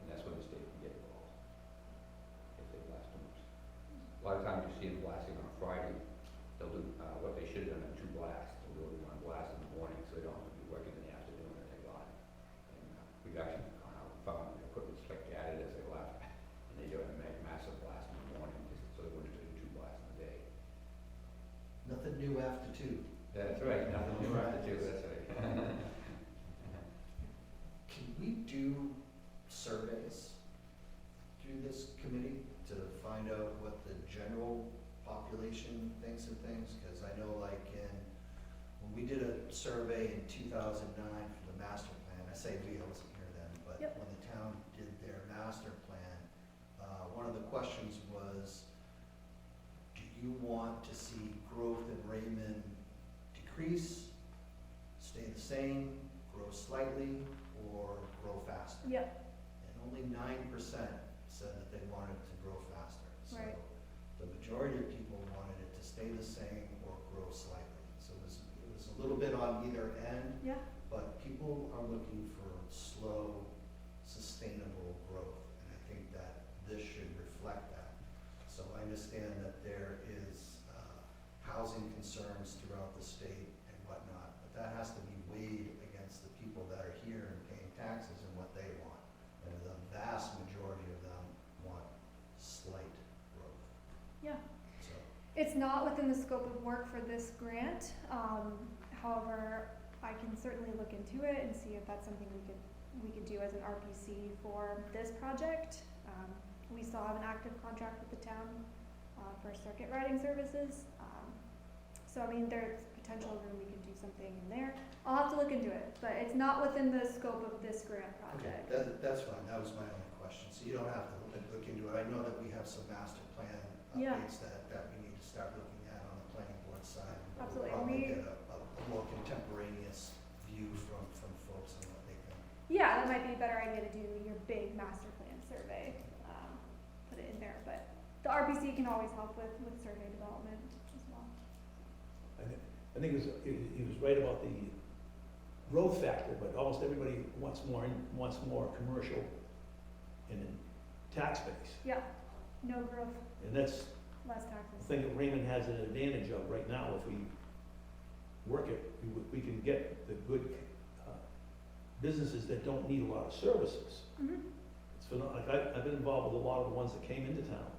Speaker 4: And that's when the state can get involved, if they blast too much. A lot of times you see them blasting on a Friday, they'll do, what they should have done in 2 blasts, they'll do one blast in the morning, so they don't have to be working in the afternoon and they're gone. And we've actually gone out and found the equipment's like added as they left, and they do a massive blast in the morning, just so they wouldn't do 2 blasts in a day.
Speaker 2: what the general population thinks of things, because I know like when we did a survey in 2009 for the master plan, I say we, I wasn't here then, but
Speaker 1: Yep.
Speaker 2: when the town did their master plan, one of the questions was, do you want to see growth in Raymond decrease, stay the same, grow slightly, or grow faster?
Speaker 1: Yep.
Speaker 2: And only 9% said that they wanted it to grow faster.
Speaker 1: Right.
Speaker 2: So the majority of people wanted it to stay the same or grow slightly. So it was a little bit on either end,
Speaker 1: Yeah.
Speaker 2: but people are looking for slow, sustainable growth. And I think that this should reflect that. So I understand that there is housing concerns throughout the state and whatnot, but that has to be weighed against the people that are here and paying taxes and what they want. And the vast majority of them want slight growth.
Speaker 1: Yeah.
Speaker 2: So,
Speaker 1: It's not within the scope of work for this grant. However, I can certainly look into it and see if that's something we could do as an RPC for this project. We still have an active contract with the town for circuit riding services. So I mean, there's potential room we can do something in there. I'll have to look into it, but it's not within the scope of this grant
Speaker 2: okay,
Speaker 1: project.
Speaker 2: that's fine. That was my only question. So you don't have to look into it. I know that we have some master plan
Speaker 1: Yeah.
Speaker 2: updates that we need to start looking at on the planning board side.
Speaker 1: Absolutely.
Speaker 2: We'll probably
Speaker 1: We-
Speaker 2: get a more contemporaneous view from folks on what they think.
Speaker 1: Yeah, that might be a better idea to do your big master plan survey, put it in there, but the RPC can always help with survey development as well.
Speaker 6: I think he was right about the growth factor, but almost everybody wants more commercial and in tax base.
Speaker 1: Yeah, no growth,
Speaker 6: And that's
Speaker 1: less
Speaker 6: the
Speaker 1: taxes.
Speaker 6: thing that Raymond has an advantage of right now. If we work it, we can get the good businesses that don't need a lot of services.
Speaker 1: Mhm.
Speaker 6: It's like I've been involved with a lot of the ones that came into town,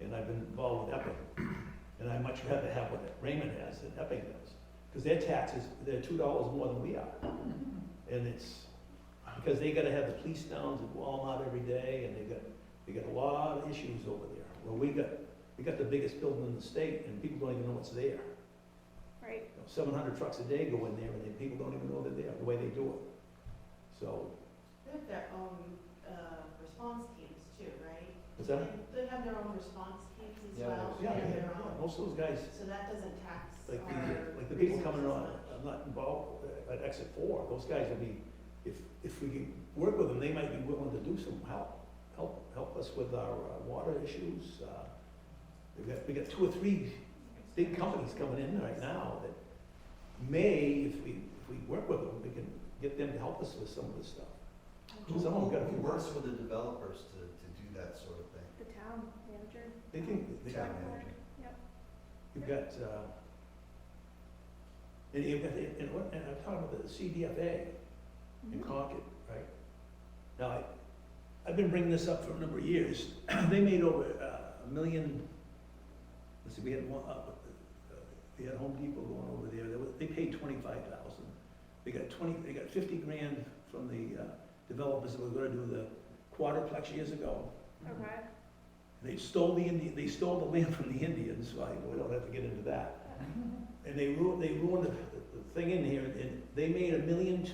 Speaker 6: and I've been involved with Epping. And I'd much rather have what Raymond has than Epping does, because their taxes, they're $2 more than we are. And it's, because they gotta have the police down to Walmart every day, and they got a lot of issues over there. Well, we got the biggest building in the state, and people don't even know what's there.
Speaker 1: Right,
Speaker 6: 700 trucks a day go in there, and people don't even know they're there, the way they do it. So,
Speaker 5: They have their own response teams too, right?
Speaker 6: what's that?
Speaker 5: They have their own response teams as
Speaker 8: Yeah,
Speaker 5: well.
Speaker 6: Yeah,
Speaker 5: They have
Speaker 6: yeah,
Speaker 5: their own.
Speaker 6: most of those guys,
Speaker 5: So that doesn't tax
Speaker 6: like
Speaker 5: our.
Speaker 6: the people coming on,
Speaker 5: resources much.
Speaker 6: I'm not involved at Exit 4, those guys would be, if we can work with them, they might be willing to do some help us with our water issues. We got 2 or 3 big companies coming in right now that may, if we work with them, we can get them to help us with some of this stuff.
Speaker 2: Who
Speaker 6: Some of them got a few
Speaker 2: works with the developers to do that sort of thing?
Speaker 1: the town manager.
Speaker 6: They think,
Speaker 2: Town manager.
Speaker 1: Yep.
Speaker 6: you've got, and I'm talking about the CDFA in
Speaker 1: Mhm.
Speaker 6: Concord, right? Now, I've been bringing this up for a number of years. They made over $1 million, let's see, we had one, we had Home Depot going over there, they paid $25,000. They got 50 grand from the developers that were gonna do the quadruplex years ago.
Speaker 1: Okay.
Speaker 6: They stole the land from the Indians, so we don't have to get into that. And they ruined the thing in here, and they made $1.2 million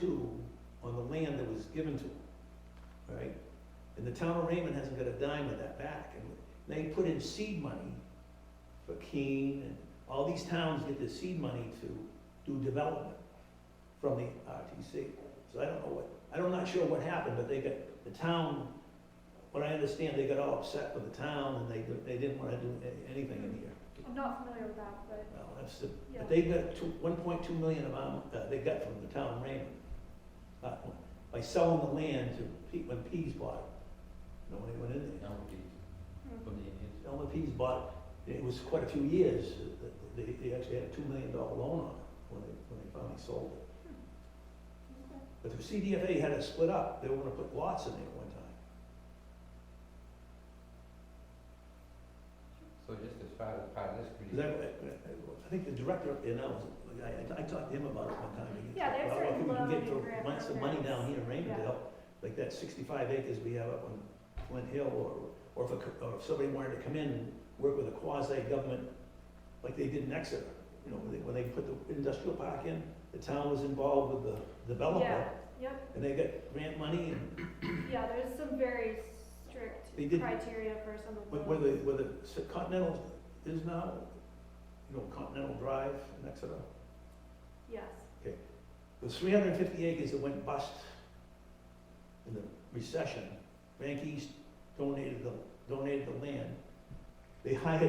Speaker 6: on the land that was given to them, right? And the town of Raymond hasn't got a dime of that back, and they put in seed money for Keene, and all these towns get this seed money to do development from the RTC. So I'm not sure what happened, but they got, the town, what I understand, they got all upset with the town, and they didn't wanna do anything in here.
Speaker 1: I'm not familiar with that, but
Speaker 6: Well,
Speaker 1: yeah.
Speaker 6: but they got 1.2 million of them, they got from the town of Raymond. By selling the land to when Pease bought it. Nobody went in there.
Speaker 8: From the Indians.
Speaker 6: Elmer Pease bought it, it was quite a few years, they actually had a $2 million loan on it when they finally sold it. But the CDFA had it split up, they were gonna put lots in there at one time.
Speaker 4: So just as part of this, could
Speaker 6: 'Cause
Speaker 4: you,
Speaker 6: I think the director up there now, I talked to him about it one time. He
Speaker 1: Yeah,
Speaker 6: said,
Speaker 1: there's
Speaker 6: "Well, if
Speaker 1: certain
Speaker 6: we can get
Speaker 1: loan and grant
Speaker 6: some money down here in Raymond to
Speaker 1: Yeah.
Speaker 6: help, like that 65 acres we have up on Flint Hill, or if somebody wanted to come in and work with a quasi-government, like they did in Exeter. You know, when they put the industrial park in, the town was involved with the developer,
Speaker 1: Yeah, yep,
Speaker 6: and they got grant money, and
Speaker 1: yeah, there's some very strict
Speaker 6: They did-
Speaker 1: criteria for some of those.
Speaker 6: where the Continental is now, you know, Continental Drive in Exeter.
Speaker 1: Yes,
Speaker 6: The 350 acres that went bust in the recession, Bank East donated the land. They hired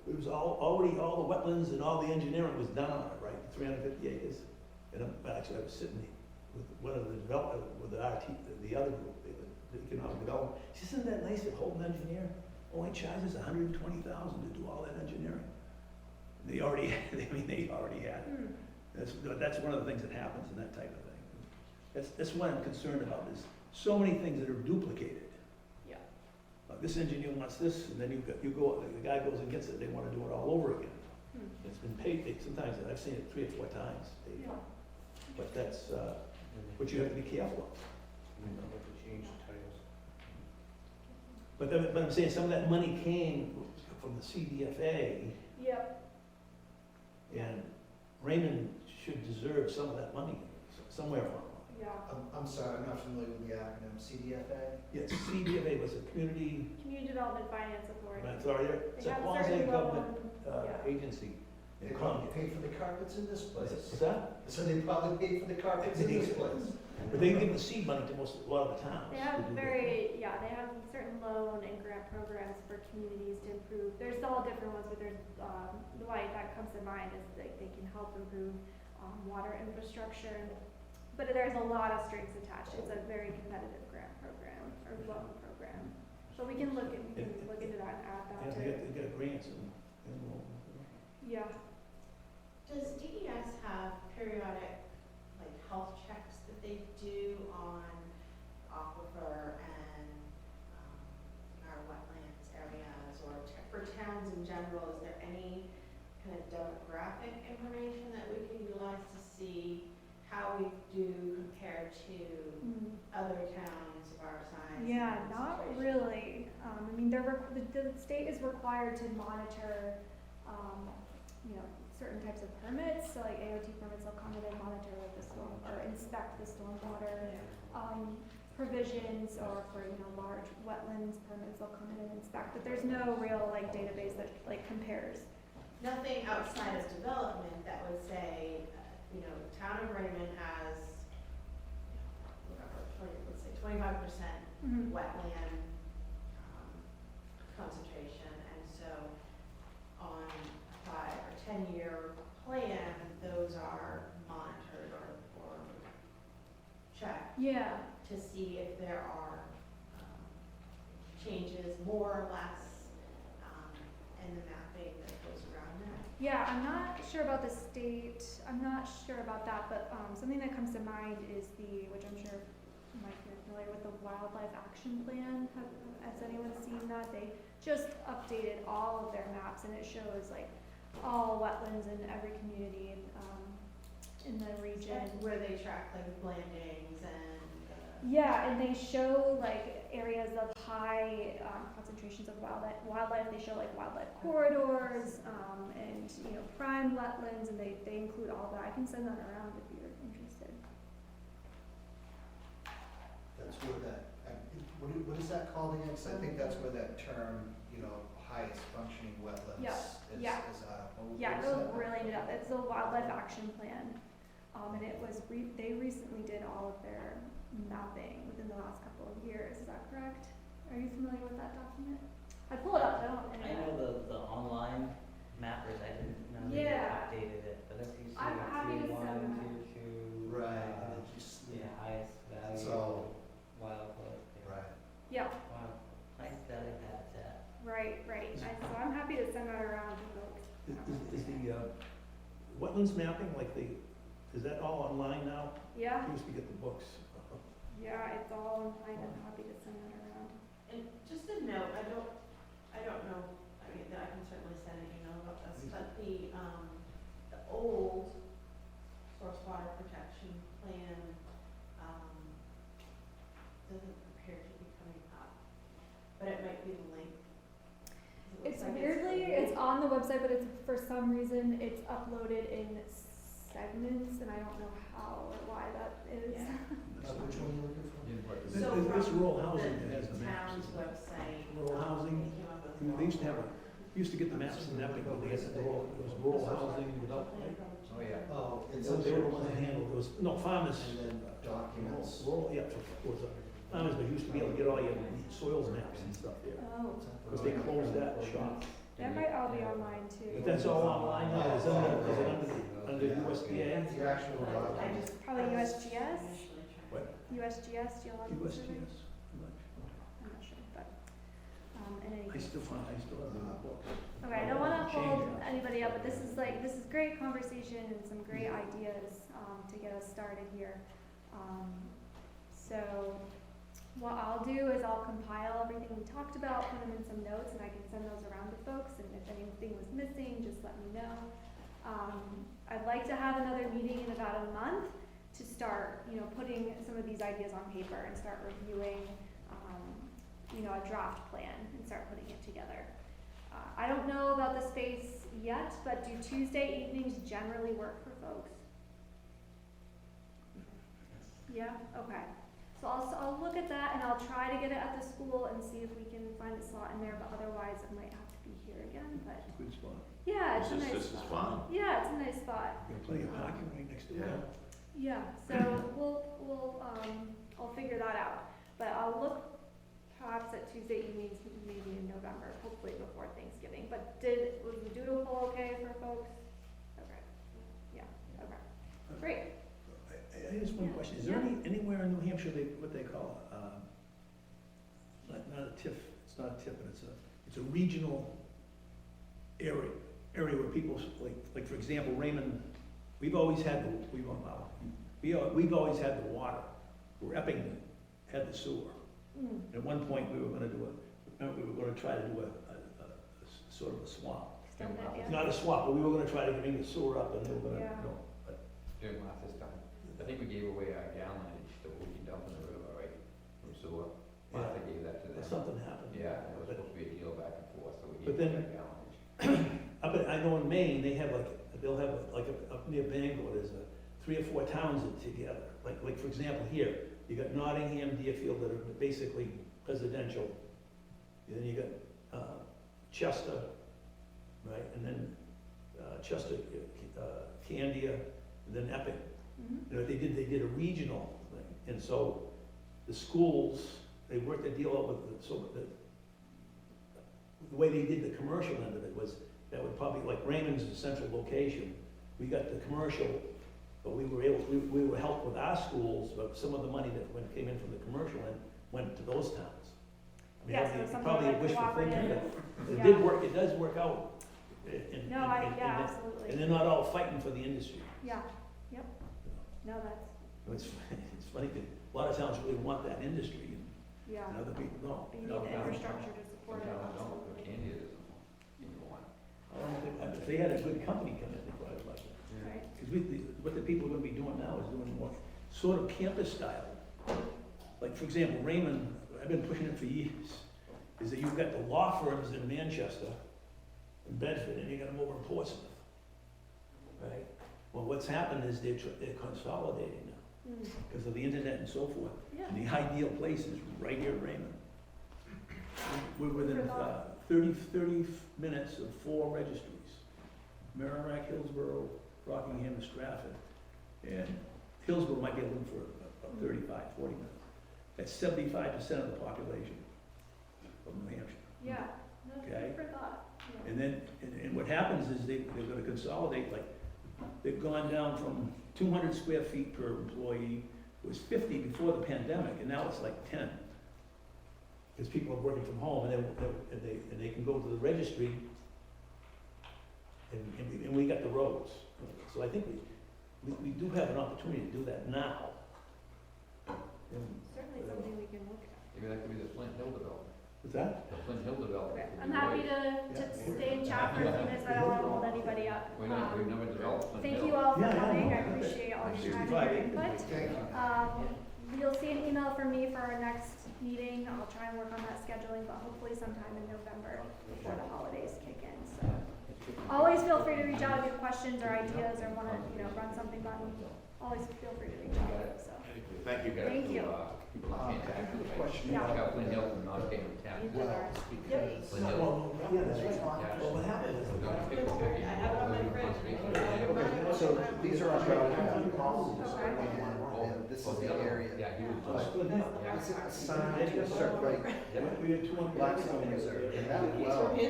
Speaker 6: it was already all the wetlands and all the engineering was done on it, right, 350 acres. And actually, I was sitting with one of the with the the other group, the economic development. She said, isn't that nice that Holton Engineer only charges $120,000 to do all that engineering? They already, they already had it.
Speaker 1: hmm,
Speaker 6: That's one of the things that happens in that type of thing. That's what I'm concerned about, is so many things that are duplicated.
Speaker 1: yeah,
Speaker 6: This engineer wants this, and then the guy goes and gets it, they wanna do it all over again.
Speaker 1: hmm,
Speaker 6: It's been paid, sometimes, I've seen it 3 or 4 times,
Speaker 1: yeah.
Speaker 6: but that's, what you have to be careful of.
Speaker 3: And I'll have to change the titles.
Speaker 6: But I'm saying some of that money came from the CDFA,
Speaker 1: Yep,
Speaker 6: and Raymond should deserve some of that money, somewhere from.
Speaker 1: yeah.
Speaker 2: I'm sorry, I'm not familiar with the acronym, CDFA?
Speaker 6: Yes, CDFA was a community
Speaker 1: Community Development Finance Authority.
Speaker 6: authority, it's
Speaker 1: They
Speaker 6: a
Speaker 1: have certain
Speaker 6: quasi-government
Speaker 1: loan, yeah.
Speaker 6: agency
Speaker 2: They
Speaker 6: in
Speaker 2: probably
Speaker 6: Concord.
Speaker 2: paid for the carpets in this place.
Speaker 6: What's that?
Speaker 2: So they probably paid for the carpets in this place.
Speaker 6: But they give the seed money to a lot of the towns.
Speaker 1: They
Speaker 6: to
Speaker 1: have
Speaker 6: do that.
Speaker 1: they have certain loan and grant programs for communities to improve. There's all different ones, but there's, the one that comes to mind is they can help improve, water infrastructure. But there's a lot of strings attached. It's a very competitive grant program or loan program. So we can look into that and add that
Speaker 6: Yeah,
Speaker 1: to.
Speaker 6: they get grants and.
Speaker 1: Yeah.
Speaker 5: Does DES have periodic, like, health checks that they do on aquifer and, our wetlands areas, or for towns in general? Is there any kind of demographic information that we can utilize to see how we do compared to other towns of our size?
Speaker 1: Yeah,
Speaker 5: and
Speaker 1: not
Speaker 5: situation?
Speaker 1: really. I mean, the state is required to monitor, certain types of permits, so like AOT permits, they'll come in and monitor the storm, or inspect the stormwater, provisions, or for, large wetlands permits, they'll come in and inspect, but there's no real, database that, compares.
Speaker 5: Nothing outside of development that would say, town of Raymond has, let's say 25%
Speaker 1: Mhm.
Speaker 5: wetland concentration, and so on a 5 or 10-year plan, those are monitored or checked
Speaker 1: Yeah,
Speaker 5: to see if there are changes, more or less, in the mapping that goes around that.
Speaker 1: yeah, I'm not sure about the state, I'm not sure about that, but, something that comes to mind is which I'm sure you might be familiar with, the Wildlife Action Plan. Has anyone seen that? They just updated all of their maps, and it shows all wetlands in every community in the region.
Speaker 5: Where they track like landings and.
Speaker 1: Yeah, and they show areas of high concentrations of wildlife. They show wildlife corridors and prime wetlands, and they include all that. I can send that around if you're interested.
Speaker 2: That's where what is that called again? 'Cause I think that's where that term, highest functioning wetlands
Speaker 1: Yeah,
Speaker 2: is.
Speaker 1: yeah.
Speaker 2: What
Speaker 1: Yeah,
Speaker 2: is
Speaker 1: we'll
Speaker 2: that?
Speaker 1: really end up. It's the Wildlife Action Plan, and it was they recently did all of their mapping within the last couple of years. Is that correct? Are you familiar with that document? I pull it up. I don't.
Speaker 8: I know the online mappers, I didn't know they
Speaker 1: Yeah.
Speaker 8: updated it, but if you see
Speaker 1: I'm happy to
Speaker 8: tier one,
Speaker 1: send that.
Speaker 8: tier two.
Speaker 2: Right, and then just,
Speaker 8: Highest value
Speaker 2: So-
Speaker 8: wildlife.
Speaker 2: right.
Speaker 1: Yeah.
Speaker 8: Wow, nice valley habitat.
Speaker 1: Right. So I'm happy to send that around to folks.
Speaker 6: Is the wetlands mapping, is that all online now?
Speaker 1: Yeah.
Speaker 6: I used to get the books.
Speaker 1: Yeah, it's all online. I'm happy to send that around.
Speaker 5: And just a note, I don't know, I mean, I can certainly send an email about this, but the old source water protection plan, doesn't appear to be coming up, but it might be the link. 'Cause it looks
Speaker 1: It's
Speaker 5: like
Speaker 1: weirdly on the website, but it's, for some reason, it's uploaded in segments, and I don't know how or why that is.
Speaker 5: Yeah.
Speaker 2: Which one are you looking for?
Speaker 5: So
Speaker 6: This
Speaker 5: from
Speaker 6: rural housing
Speaker 5: the
Speaker 6: that has the maps.
Speaker 5: town's website.
Speaker 6: Rural housing,
Speaker 5: they came up with
Speaker 6: they used to have used to get the maps in Epic, but they had the rural, it was rural housing without,
Speaker 3: Oh, yeah.
Speaker 2: Oh, it's
Speaker 6: so
Speaker 2: up
Speaker 6: they were
Speaker 2: there,
Speaker 6: the ones that handled, it was, no, farmers.
Speaker 2: and then documents.
Speaker 6: Rural, yeah, was farmers, but used to be able to get all your soils maps and stuff there,
Speaker 1: Oh,
Speaker 6: because they closed that shop.
Speaker 1: that might all be online too.
Speaker 6: But that's all online now, is it under USDA?
Speaker 2: The actual
Speaker 5: I
Speaker 2: document.
Speaker 5: just.
Speaker 1: Probably
Speaker 5: I was
Speaker 1: USGS?
Speaker 5: initially trying-
Speaker 6: What?
Speaker 1: USGS, Geological Survey?
Speaker 6: USGS, I'm not sure.
Speaker 1: I'm not sure, but, in any
Speaker 6: I
Speaker 1: case.
Speaker 6: still have the book.
Speaker 1: Okay, I don't wanna hold
Speaker 6: Change it.
Speaker 1: anybody up, but this is great conversation and some great ideas, to get us started here. So, what I'll do is I'll compile everything we talked about, put them in some notes, and I can send those around to folks, and if anything was missing, just let me know. I'd like to have another meeting in about a month to start, putting some of these ideas on paper and start reviewing, a draft plan and start putting it together. I don't know about the space yet, but do Tuesday evenings generally work for folks? Yeah, okay. So I'll look at that and I'll try to get it at the school and see if we can find a slot in there, but otherwise it might have to be here again, but
Speaker 6: It's a good spot.
Speaker 1: yeah, it's a nice
Speaker 7: This is
Speaker 1: spot.
Speaker 7: fine.
Speaker 1: Yeah, it's a nice spot.
Speaker 6: You got plenty of parking right next to it.
Speaker 7: Yeah.
Speaker 1: Yeah, so I'll figure that out. But I'll look perhaps at Tuesday evenings, maybe in November, hopefully before Thanksgiving. But was the doodle poll okay for folks? Okay, yeah, okay, great.
Speaker 6: I just one
Speaker 1: Yeah.
Speaker 6: question, is there anywhere in New Hampshire, what they call, not a TIF, it's not a TIF, but it's a regional area where people, like for example, Raymond, we've always had we've always had the water, where Epping had the sewer.
Speaker 1: Mm.
Speaker 6: At one point, we were gonna try to do a sort of a swap.
Speaker 1: Extend that, yeah.
Speaker 6: Not a swap, but we were gonna try to bring the sewer up and they were gonna,
Speaker 1: Yeah.
Speaker 4: During Martha's time, I think we gave away our gallonage that we can dump in the river, right, from sewer. Martha gave that to them.
Speaker 6: something happened.
Speaker 4: Yeah, it was supposed to be a deal back and forth, so we
Speaker 6: But
Speaker 4: gave
Speaker 6: then-
Speaker 4: away our gallonage.
Speaker 6: I know in Maine, they'll have up near Bangor, there's 3 or 4 towns that together. Like for example, here, you got Nottingham, Deerfield that are basically residential. And then you got Chester, right, and then Chester, Candia, and then Epping.
Speaker 1: Mhm.
Speaker 6: They did a regional thing, and so the schools, they worked a deal out with, the way they did the commercial end of it was, that would probably, like Raymond's a central location, we got the commercial, but we were helped with our schools, but some of the money that came in from the commercial end went to those towns. I mean,
Speaker 1: Yeah, so
Speaker 6: that'd be
Speaker 1: something
Speaker 6: probably a
Speaker 1: like
Speaker 6: wishful thinking,
Speaker 1: cooperative.
Speaker 6: but it
Speaker 1: Yeah.
Speaker 6: it does work out.
Speaker 1: No, absolutely.
Speaker 6: And they're not all fighting for the industry.
Speaker 1: Yeah, yep. No, that's,
Speaker 6: It's funny, 'cause a lot of towns really want that industry,
Speaker 1: yeah.
Speaker 6: and other people don't.
Speaker 1: But you need the infrastructure to support it,
Speaker 4: Sometimes don't,
Speaker 1: absolutely.
Speaker 4: but Candy doesn't either one.
Speaker 6: I don't think, if they had a good company come in, they probably like it.
Speaker 1: Right.
Speaker 6: Because what the people are gonna be doing now is doing more sort of campus style. Like, for example, Raymond, I've been pushing it for years, is that you've got the law firms in Manchester, in Bedford, and you got them over in Portsmouth. Right? Well, what's happened is they're consolidating now,
Speaker 1: Mm.
Speaker 6: because of the internet and so forth.
Speaker 1: Yeah.
Speaker 6: And the ideal place is right here in Raymond. We're within
Speaker 1: For thought.
Speaker 6: 30 minutes of 4 registries. Merrimack, Hillsborough, Rockingham, and Stratford. And Hillsborough might be looking for about 35, 40 minutes. That's 75% of the population of New Hampshire.
Speaker 1: Yeah, no,
Speaker 6: Okay.
Speaker 1: food for thought. Yeah.
Speaker 6: And then, and what happens is they're gonna consolidate, like, they've gone down from 200 square feet per employee, it was 50 before the pandemic, and now it's like 10. Because people are working from home, and they can go to the registry, and we got the roads. So I think we do have an opportunity to do that now. And
Speaker 1: Certainly something we can look at.
Speaker 4: Maybe that could be the Flint Hill development.
Speaker 6: What's that?
Speaker 4: The Flint Hill development.
Speaker 1: Okay,
Speaker 4: could
Speaker 1: I'm
Speaker 4: be
Speaker 1: happy
Speaker 4: right.
Speaker 1: to stay in chat for a few minutes, I don't wanna hold anybody up.
Speaker 4: We've never developed Flint Hill.
Speaker 1: Thank you all for
Speaker 6: Yeah, yeah,
Speaker 1: coming,
Speaker 6: no,
Speaker 1: I appreciate all your time and
Speaker 6: 65
Speaker 1: your
Speaker 6: acres.
Speaker 1: input. You'll see an email from me for our next meeting, I'll try and work on that scheduling, but hopefully sometime in November before the holidays kick in, so. always feel free to reach out if you have questions or ideas or wanna, run something by me. Always feel free to reach out, so.
Speaker 7: Thank you.
Speaker 1: Thank you.
Speaker 2: I have a question
Speaker 1: Yeah.
Speaker 2: about
Speaker 4: Flint Hills and not paying tax.
Speaker 2: wells, because
Speaker 4: Flint Hills.
Speaker 6: Yeah, that's right. Well, what happened is,
Speaker 5: I have it on my fridge.
Speaker 2: so these are our gravel pits,
Speaker 1: Okay.
Speaker 2: and this is the area.
Speaker 4: Yeah, he was
Speaker 6: I
Speaker 4: just.
Speaker 6: split it up.
Speaker 2: Is it assigned to a certain, like,
Speaker 6: We had 200.
Speaker 2: Blackstone Reserve, and that well.
Speaker 5: What do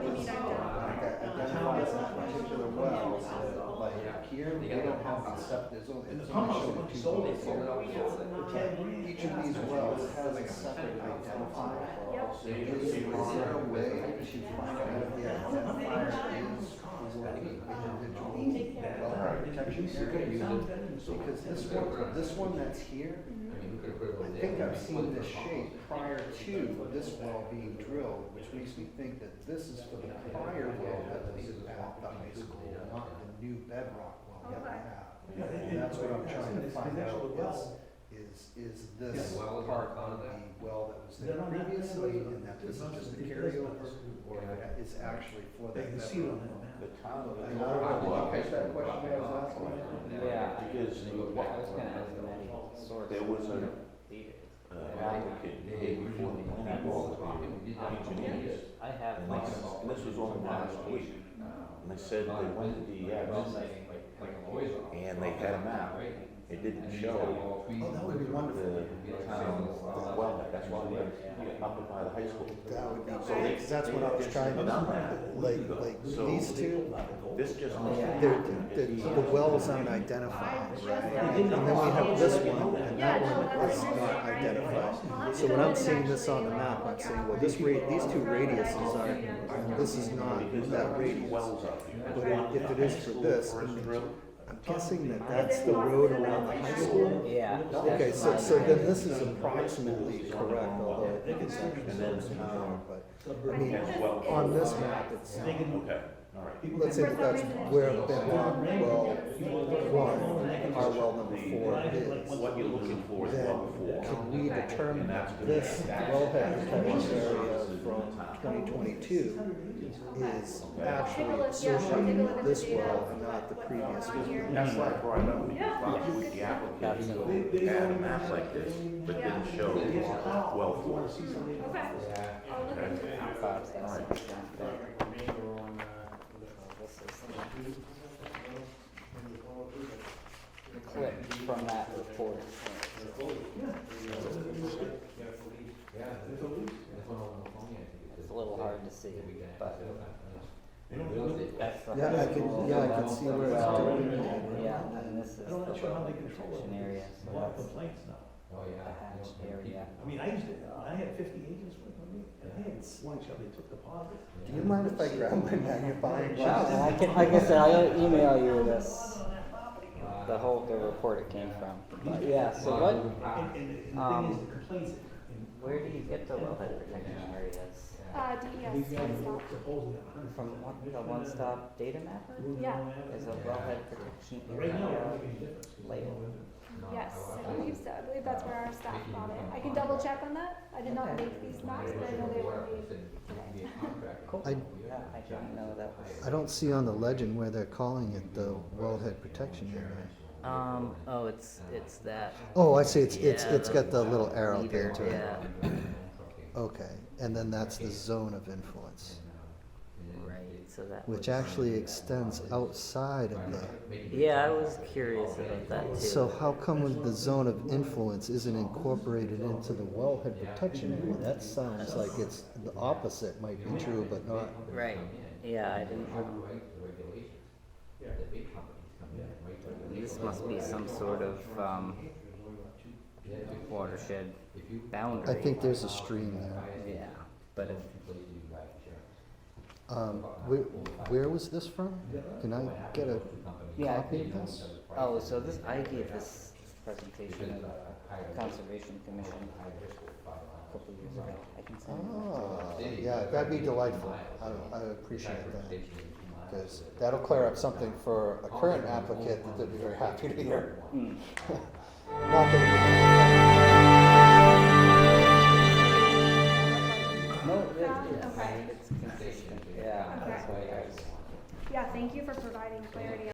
Speaker 5: you mean
Speaker 2: Identifies that particular well, so like here, we don't have the septic, it's only showing two wells. Each of these wells has a separate identifier.
Speaker 1: Yep.
Speaker 2: Is there a way to find out what the identifier is for the individual well protection area? Because this one that's here, I think I've seen this shape prior to this well being drilled, which makes me think that this is for the prior well that was at the high school, not the new bedrock well that we have. And that's what I'm trying to find out is this part of the well that was there previously, and that this is just a carryover, or it's actually for
Speaker 6: They
Speaker 2: that
Speaker 6: can see it on
Speaker 2: bedrock?
Speaker 6: that map.
Speaker 7: The town of.
Speaker 2: I know, did you catch that question I was asking?
Speaker 8: Yeah.
Speaker 7: Because
Speaker 8: I was gonna ask them any source.
Speaker 7: there was an
Speaker 8: Leaders.
Speaker 7: applicant here before the planning board was here.
Speaker 8: I have
Speaker 7: And
Speaker 8: my.
Speaker 7: this was only last week, and they said they went to DES, and they had a map, it didn't show
Speaker 2: Oh, that would be wonderful.
Speaker 7: the town, well, that's why they're up by the high school.
Speaker 2: That would be
Speaker 7: So they-
Speaker 2: great, 'cause that's what I was trying to, like,
Speaker 7: So-
Speaker 2: these two,
Speaker 7: This just must
Speaker 2: the wells aren't identified, right? And then we have this one, and that one is not identified. So when I'm seeing this on the map, I'm saying, well, these two radiuses are, and this is not that radius.
Speaker 7: wells up here.
Speaker 2: But if it is for this, I'm guessing that that's the road around the high school?
Speaker 8: Yeah.
Speaker 2: Okay, so then this is approximately correct, although I think it's actually more, but, I mean, on this map, it's,
Speaker 7: Okay, all right.
Speaker 2: let's say that that's where bedrock well one, our well number 4 is.
Speaker 7: What you're looking for is well
Speaker 2: Then
Speaker 7: before.
Speaker 2: can we determine that this wellhead protection area from 2022 is actually associated with this well and not the previous one?
Speaker 7: That's why I brought it up, because the applicant had a map like this, but didn't show well for us.
Speaker 1: Okay. I'll look into it.
Speaker 8: The clip from that report. It's a little hard to see, but that's the.
Speaker 2: Yeah, I can see where it's delineated.
Speaker 8: Yeah, and this is
Speaker 6: I'm
Speaker 8: the
Speaker 6: not sure how they
Speaker 8: local
Speaker 6: control
Speaker 8: protection
Speaker 6: it.
Speaker 8: area,
Speaker 6: A
Speaker 8: so
Speaker 6: lot of
Speaker 8: that's
Speaker 6: complaints now.
Speaker 8: the hatched area.
Speaker 6: I mean, I used to, I had 50 agents working on me, and I had one shot, they took deposit.
Speaker 2: Do you mind if I grab my magnifying
Speaker 8: Wow,
Speaker 2: glass?
Speaker 8: and I can, like I said, I'll email you this, the report it came from. But yeah, so what,
Speaker 6: And the thing is, the complaints.
Speaker 8: where do you get the wellhead protection areas?
Speaker 6: These
Speaker 1: DES,
Speaker 6: guys
Speaker 1: stop.
Speaker 6: were supposedly 100.
Speaker 8: From the one-stop data mapper?
Speaker 1: Yeah.
Speaker 8: Is a wellhead protection
Speaker 6: But right now,
Speaker 8: area
Speaker 6: it's making a difference. 'cause
Speaker 8: label.
Speaker 6: you know,
Speaker 1: Yes, I believe so. I believe that's where our staff got it. I can double check on that. I did not make these maps, but I know they were made today.
Speaker 8: Cool.
Speaker 2: I-
Speaker 8: Yeah, I didn't know that was.
Speaker 2: I don't see on the legend where they're calling it the wellhead protection area.
Speaker 8: Oh, it's that.
Speaker 2: Oh, I see, it's
Speaker 8: Yeah,
Speaker 2: got the little arrow
Speaker 8: leader,
Speaker 2: there to it.
Speaker 8: Yeah,
Speaker 2: Okay, and then that's the zone of influence,
Speaker 8: right, so that.
Speaker 2: which
Speaker 8: was-
Speaker 2: actually extends outside of the,
Speaker 8: Yeah, I was curious about that too.
Speaker 2: so how come the zone of influence isn't incorporated into the wellhead protection area? That sounds like it's, the opposite might be true, but not.
Speaker 8: Right, yeah, I didn't know. This must be some sort of, watershed boundary.
Speaker 2: I think there's a stream there.
Speaker 8: Yeah, but if,
Speaker 2: Where was this from? Can I get a
Speaker 8: yeah,
Speaker 2: copy of this?
Speaker 8: oh, so this, I gave this presentation at the Conservation Commission a couple years ago. I can send it.
Speaker 2: Ah, yeah, that'd be delightful. I appreciate that. Because that'll clear up something for a current applicant that they'll be very happy to hear.
Speaker 8: Mm.
Speaker 2: Not that
Speaker 8: No,
Speaker 1: Okay.
Speaker 8: it's
Speaker 4: station.
Speaker 8: Yeah,
Speaker 1: Okay.
Speaker 8: that's why I was.
Speaker 1: Yeah, thank you for providing clarity